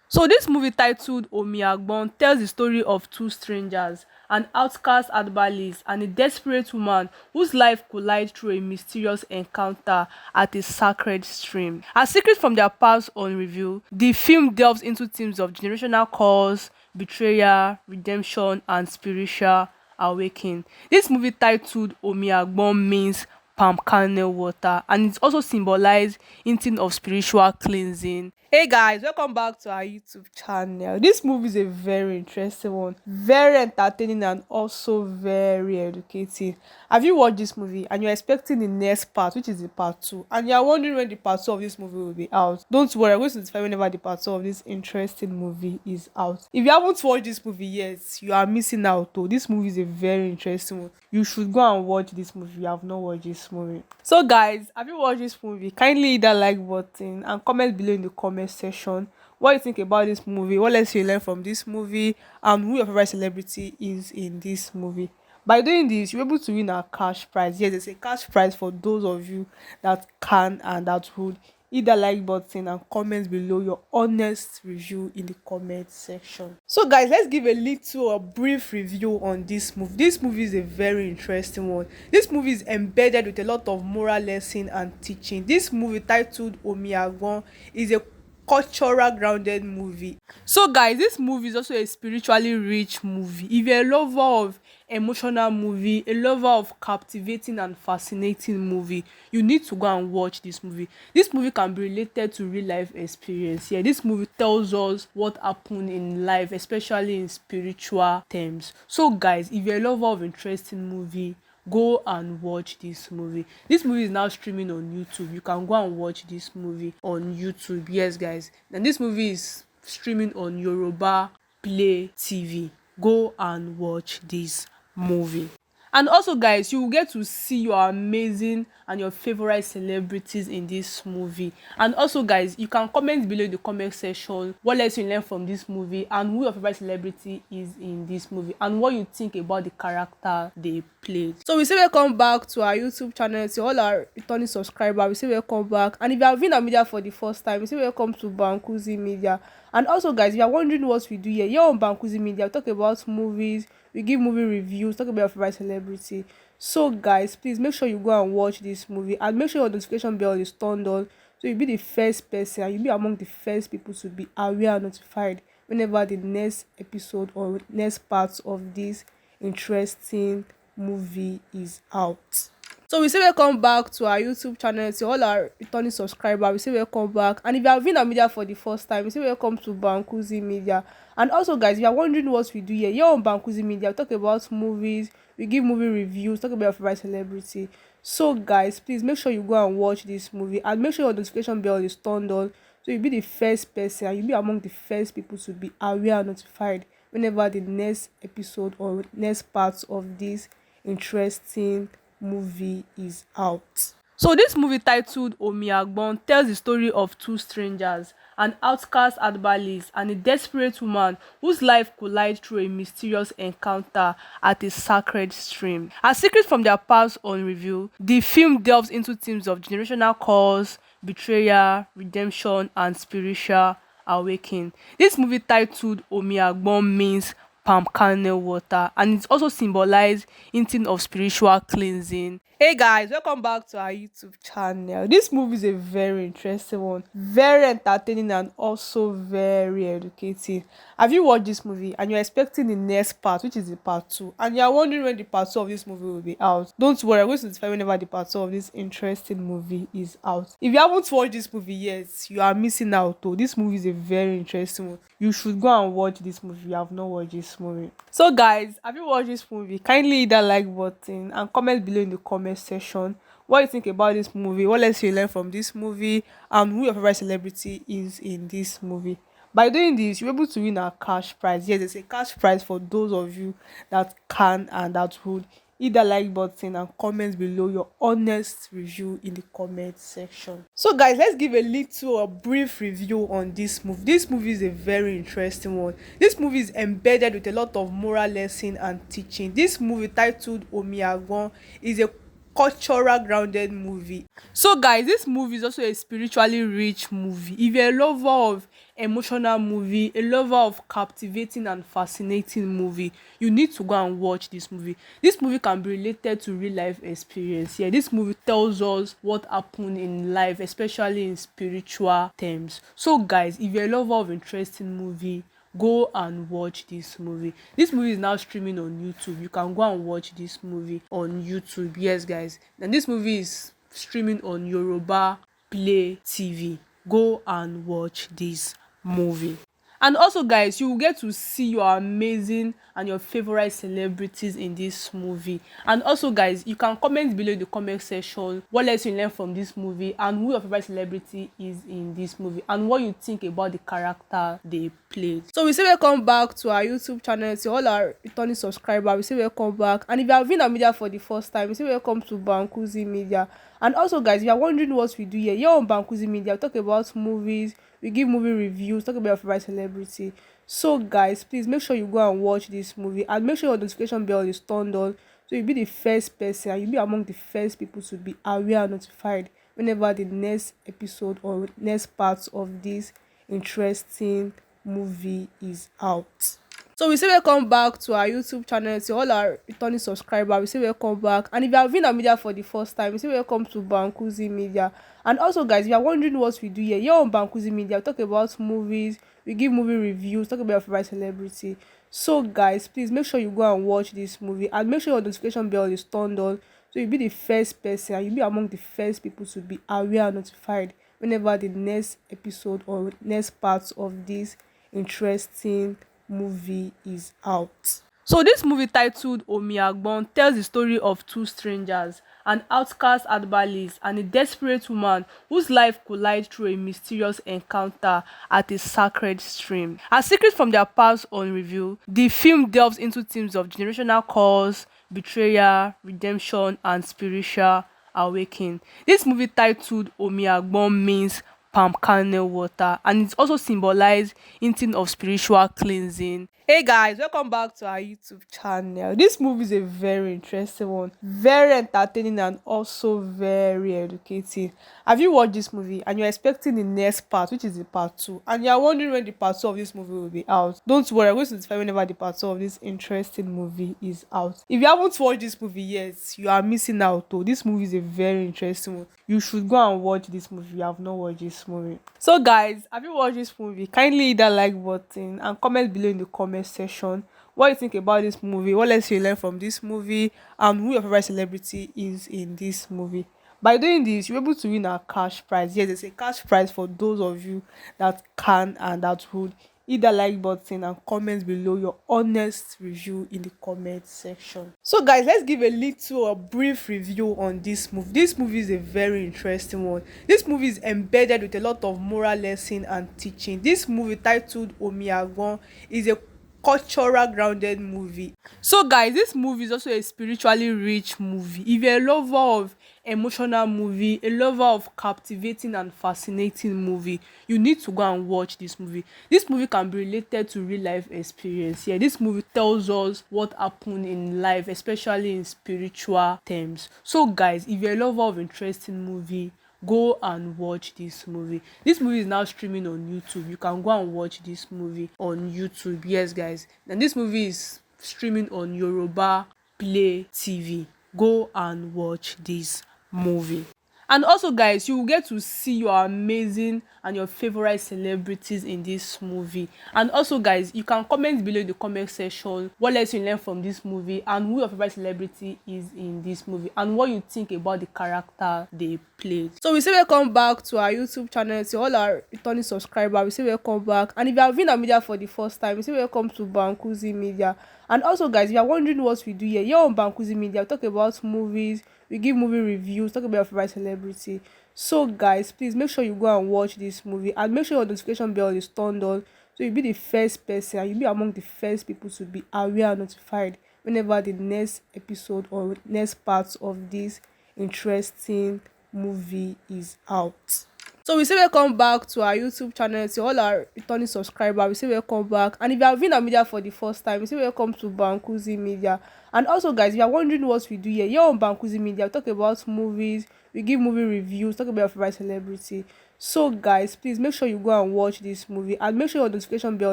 So this movie titled OMI AGBON tells the story of two strangers, an outcast herbalist and a desperate woman whose life collide through a mysterious encounter at a sacred stream. As secrets from their past unrevealed, the film delves into themes of generational curse, betrayal, redemption, and spiritual awakening. This movie titled OMI AGBON means palm kernel water and it also symbolizes hinting of spiritual cleansing. Hey guys, welcome back to our YouTube channel. This movie is a very interesting one, very entertaining and also very educating. Have you watched this movie and you're expecting the next part, which is the part 2, and you're wondering when the part 2 of this movie will be out? Don't worry, I'm going to notify whenever the part 2 of this interesting movie is out. If you haven't watched this movie yet, you are missing out though. This movie is a very interesting one. You should go and watch this movie if you have not watched this movie. So guys, have you watched this movie? Kindly hit that like button and comment below in the comment section what you think about this movie, what lessons you learn from this movie, and who your favorite celebrity is in this movie. By doing this, you're able to win a cash prize. Yes, there's a cash prize for those of you that can and that would. Hit that like button and comment below your honest review in the comment section. So guys, let's give a brief review on this movie. This movie is a very interesting one. This movie is embedded with a lot of moral lesson and teaching. This movie, titled OMI AGBON, is a cultural grounded movie. So guys, this movie is also a spiritually rich movie. If you're a lover of emotional movie, a lover of captivating and fascinating movie, you need to go and watch this movie. This movie can be related to real life experience. Yeah, this movie tells us what happened in life, especially in spiritual terms. So guys, if you're a lover of interesting movie, go and watch this movie. This movie is now streaming on YouTube. You can go and watch this movie on YouTube. Yes guys, and this movie is streaming on Yoruba Play TV. Go and watch this movie. And also guys, you will get to see your amazing and your favorite celebrities in this movie. And also guys, you can comment below in the comment section what lesson you learn from this movie and who your favorite celebrity is in this movie and what you think about the character they played. So we say welcome back to our YouTube channel. To all our returning subscribers, we say welcome back. And if you have been on media for the first time, we say welcome to Bankuzi Media. And also guys, if you are wondering what we do here on Bankuzi Media, we talk about movies, we give movie reviews, talk about your favorite celebrity. So guys, please make sure you go and watch this movie and make sure your notification bell is turned on so you'll be the first person and you'll be among the first people to be aware and notified whenever the next episode or next part of this interesting movie is out. So we say welcome back to our YouTube channel. To all our returning subscribers, we say welcome back. And if you have been on media for the first time, we say welcome to Bankuzi Media. And also guys, if you are wondering what we do here on Bankuzi Media, we talk about movies, we give movie reviews, talk about your favorite celebrity. So guys, please make sure you go and watch this movie and make sure your notification bell is turned on so you'll be the first person and you'll be among the first people to be aware and notified whenever the next episode or next part of this interesting movie is out. So this movie, titled OMI AGBON, tells the story of two strangers, an outcast herbalist and a desperate woman whose life collide through a mysterious encounter at a sacred stream. As secrets from their past unrevealed, the film delves into themes of generational curse, betrayal, redemption, and spiritual awakening. This movie, titled OMI AGBON, means palm kernel water, and it also symbolizes hinting of spiritual cleansing. Hey guys, welcome back to our YouTube channel. This movie is a very interesting one, very entertaining and also very educating. Have you watched this movie and you're expecting the next part, which is the part 2, and you're wondering when the part 2 of this movie will be out? Don't worry, I'm going to notify whenever the part 2 of this interesting movie is out. If you haven't watched this movie yet, you are missing out though. This movie is a very interesting one. You should go and watch this movie if you have not watched this movie. So guys, have you watched this movie? Kindly hit that like button and comment below in the comment section what you think about this movie, what lessons you learn from this movie, and who your favorite celebrity is in this movie. By doing this, you're able to win a cash prize. Yes, there's a cash prize for those of you that can and that would. Hit that like button and comment below your honest review in the comment section. So guys, let's give a brief review on this movie. This movie is a very interesting one. This movie is embedded with a lot of moral lesson and teaching. This movie, titled OMI AGBON, is a cultural grounded movie. So guys, this movie is also a spiritually rich movie. If you're a lover of emotional movie, a lover of captivating and fascinating movie, you need to go and watch this movie. This movie can be related to real life experience. Yeah, this movie tells us what happened in life, especially in spiritual terms. So guys, if you're a lover of interesting movie, go and watch this movie. This movie is now streaming on YouTube. You can go and watch this movie on YouTube. Yes guys, and this movie is streaming on Yoruba Play TV. Go and watch this movie. And also, guys, you will get to see your amazing and your favorite celebrities in this movie. And also, guys, you can comment below in the comment section what lesson you learned from this movie and who your favorite celebrity is in this movie and what you think about the character they played. So we say welcome back to our YouTube channel. To all our returning subscribers, we say welcome back. And if you have been a media for the first time, we say welcome to Bankuzi Media. And also, guys, if you are wondering what we do here on Bankuzi Media, we talk about movies, we give movie reviews, talk about your favorite celebrity. So guys, please make sure you go and watch this movie and make sure your notification bell is turned on so you'll be the first person and you'll be among the first people to be aware and notified whenever the next episode or next part of this interesting movie is out. So we say welcome back to our YouTube channel. To all our returning subscribers, we say welcome back. And if you have been a media for the first time, we say welcome to Bankuzi Media. And also, guys, if you are wondering what we do here on Bankuzi Media, we talk about movies, we give movie reviews, talk about your favorite celebrity. So guys, please make sure you go and watch this movie and make sure your notification bell is turned on so you'll be the first person and you'll be among the first people to be aware and notified whenever the next episode or next part of this interesting movie is out. So this movie titled OMI AGBON tells the story of two strangers, an outcast herbalist and a desperate woman whose life collide through a mysterious encounter at a sacred stream. As secrets from their past unrevealed, the film delves into themes of generational curse, betrayal, redemption, and spiritual awakening. This movie titled OMI AGBON means palm kernel water and it also symbolizes hinting of spiritual cleansing. Hey guys, welcome back to our YouTube channel. This movie is a very interesting one, very entertaining and also very educative. Have you watched this movie and you're expecting the next part, which is the part 2, and you're wondering when the part 2 of this movie will be out? Don't worry, I'm going to notify whenever the part 2 of this interesting movie is out. If you haven't watched this movie yet, you are missing out though. This movie is a very interesting one. You should go and watch this movie if you have not watched this movie. So guys, have you watched this movie? Kindly hit that like button and comment below in the comment section what you think about this movie, what lessons you learn from this movie, and who your favorite celebrity is in this movie. By doing this, you're able to win a cash prize. Yes, there's a cash prize for those of you that can and that would hit that like button and comment below your honest review in the comment section. So guys, let's give a brief review on this movie. This movie is a very interesting one. This movie is embedded with a lot of moral lesson and teaching. This movie titled OMI AGBON is a cultural grounded movie. So guys, this movie is also a spiritually rich movie. If you're a lover of emotional movie, a lover of captivating and fascinating movie, you need to go and watch this movie. This movie can be related to real life experience. Yeah, this movie tells us what happened in life, especially in spiritual terms. So guys, if you're a lover of interesting movie, go and watch this movie. This movie is now streaming on YouTube. You can go and watch this movie on YouTube. Yes guys, and this movie is streaming on Yoruba Play TV. Go and watch this movie. And also guys, you will get to see your amazing and your favorite celebrities in this movie. And also guys, you can comment below in the comment section what lesson you learned from this movie and who your favorite celebrity is in this movie and what you think about the character they played. So we say welcome back to our YouTube channel. To all our returning subscribers, we say welcome back. And if you have been a media for the first time, we say welcome to Bankuzi Media. And also guys, if you are wondering what we do here on Bankuzi Media, we talk about movies, we give movie reviews, talk about your favorite celebrity. So guys, please make sure you go and watch this movie and make sure your notification bell is turned on so you'll be the first person and you'll be among the first people to be aware and notified whenever the next episode or next part of this interesting movie is out. So we say welcome back to our YouTube channel. To all our returning subscribers, we say welcome back. And if you have been a media for the first time, we say welcome to Bankuzi Media. And also guys, if you are wondering what we do here on Bankuzi Media, we talk about movies, we give movie reviews, talk about your favorite celebrity. So guys, please make sure you go and watch this movie and make sure your notification bell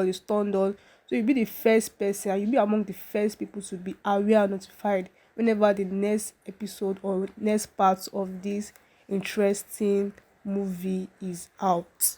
is turned on so you'll be the first person and you'll be among the first people to be aware and notified whenever the next episode or next part of this interesting movie is out.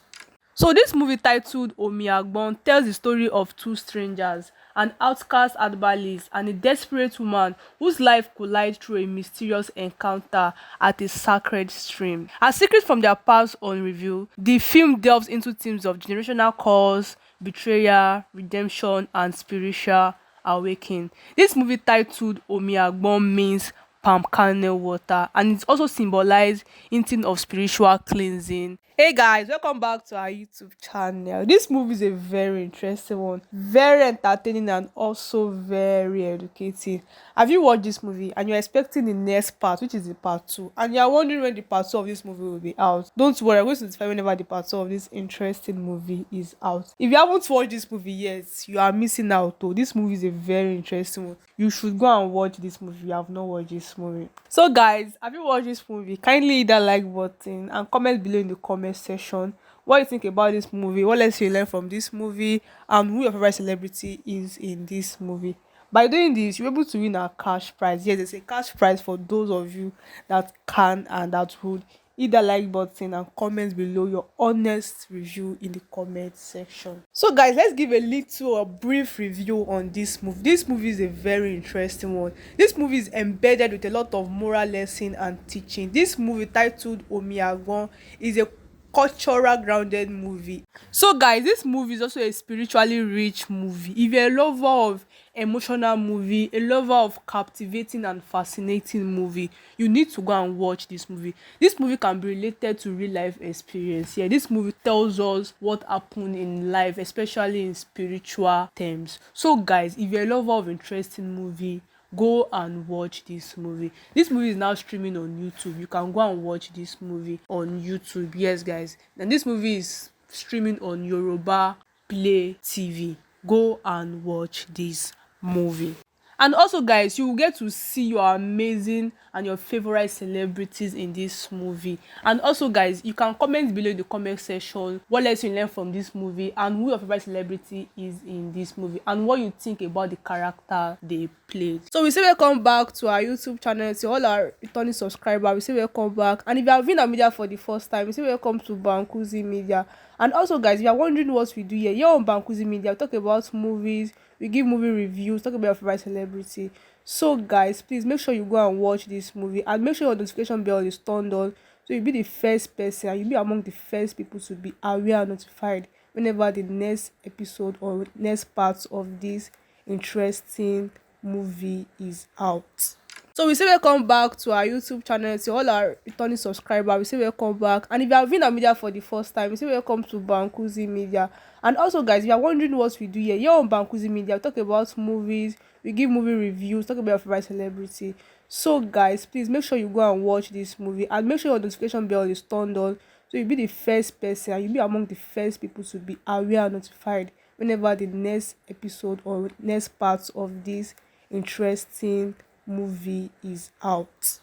So this movie titled OMI AGBON tells the story of two strangers, an outcast herbalist and a desperate woman whose life collide through a mysterious encounter at a sacred stream. As secrets from their past unrevealed, the film delves into themes of generational curse, betrayal, redemption, and spiritual awakening. This movie titled OMI AGBON means palm kernel water, and it also symbolizes hinting of spiritual cleansing. Hey guys, welcome back to our YouTube channel. This movie is a very interesting one, very entertaining and also very educative. Have you watched this movie and you're expecting the next part, which is the part 2, and you're wondering when the part 2 of this movie will be out? Don't worry, I'm going to notify whenever the part 2 of this interesting movie is out. If you haven't watched this movie yet, you are missing out though. This movie is a very interesting one. You should go and watch this movie if you have not watched this movie. So guys, have you watched this movie? Kindly hit that like button and comment below in the comment section what you think about this movie, what lessons you learn from this movie, and who your favorite celebrity is in this movie. By doing this, you're able to win a cash prize. Yes, there's a cash prize for those of you that can and that would. Hit that like button and comment below your honest review in the comment section. So guys, let's give a brief review on this movie. This movie is a very interesting one. This movie is embedded with a lot of moral lesson and teaching. This movie titled OMI AGBON is a cultural grounded movie. So guys, this movie is also a spiritually rich movie. If you're a lover of emotional movie, a lover of captivating and fascinating movie, you need to go and watch this movie. This movie can be related to real life experience. Yeah, this movie tells us what happened in life, especially in spiritual terms. So guys, if you're a lover of interesting movie, go and watch this movie. This movie is now streaming on YouTube. You can go and watch this movie on YouTube. Yes guys, and this movie is streaming on Yoruba Play TV. Go and watch this movie. And also guys, you will get to see your amazing and your favorite celebrities in this movie. And also guys, you can comment below in the comment section what lesson you learn from this movie and who your favorite celebrity is in this movie and what you think about the character they played. So we say welcome back to our YouTube channel. To all our returning subscribers, we say welcome back. And if you have been a media for the first time, we say welcome to Bankuzi Media. And also guys, if you are wondering what we do here on Bankuzi Media, we talk about movies, we give movie reviews, talk about your favorite celebrity. So guys, please make sure you go and watch this movie and make sure your notification bell is turned on so you'll be the first person and you'll be among the first people to be aware and notified whenever the next episode or next part of this interesting movie is out. So we say welcome back to our YouTube channel. To all our returning subscribers, we say welcome back. And if you have been a media for the first time, we say welcome to Bankuzi Media. And also guys, if you are wondering what we do here on Bankuzi Media, we talk about movies, we give movie reviews, talk about your favorite celebrity. So guys, please make sure you go and watch this movie and make sure your notification bell is turned on so you'll be the first person and you'll be among the first people to be aware and notified whenever the next episode or next part of this interesting movie is out.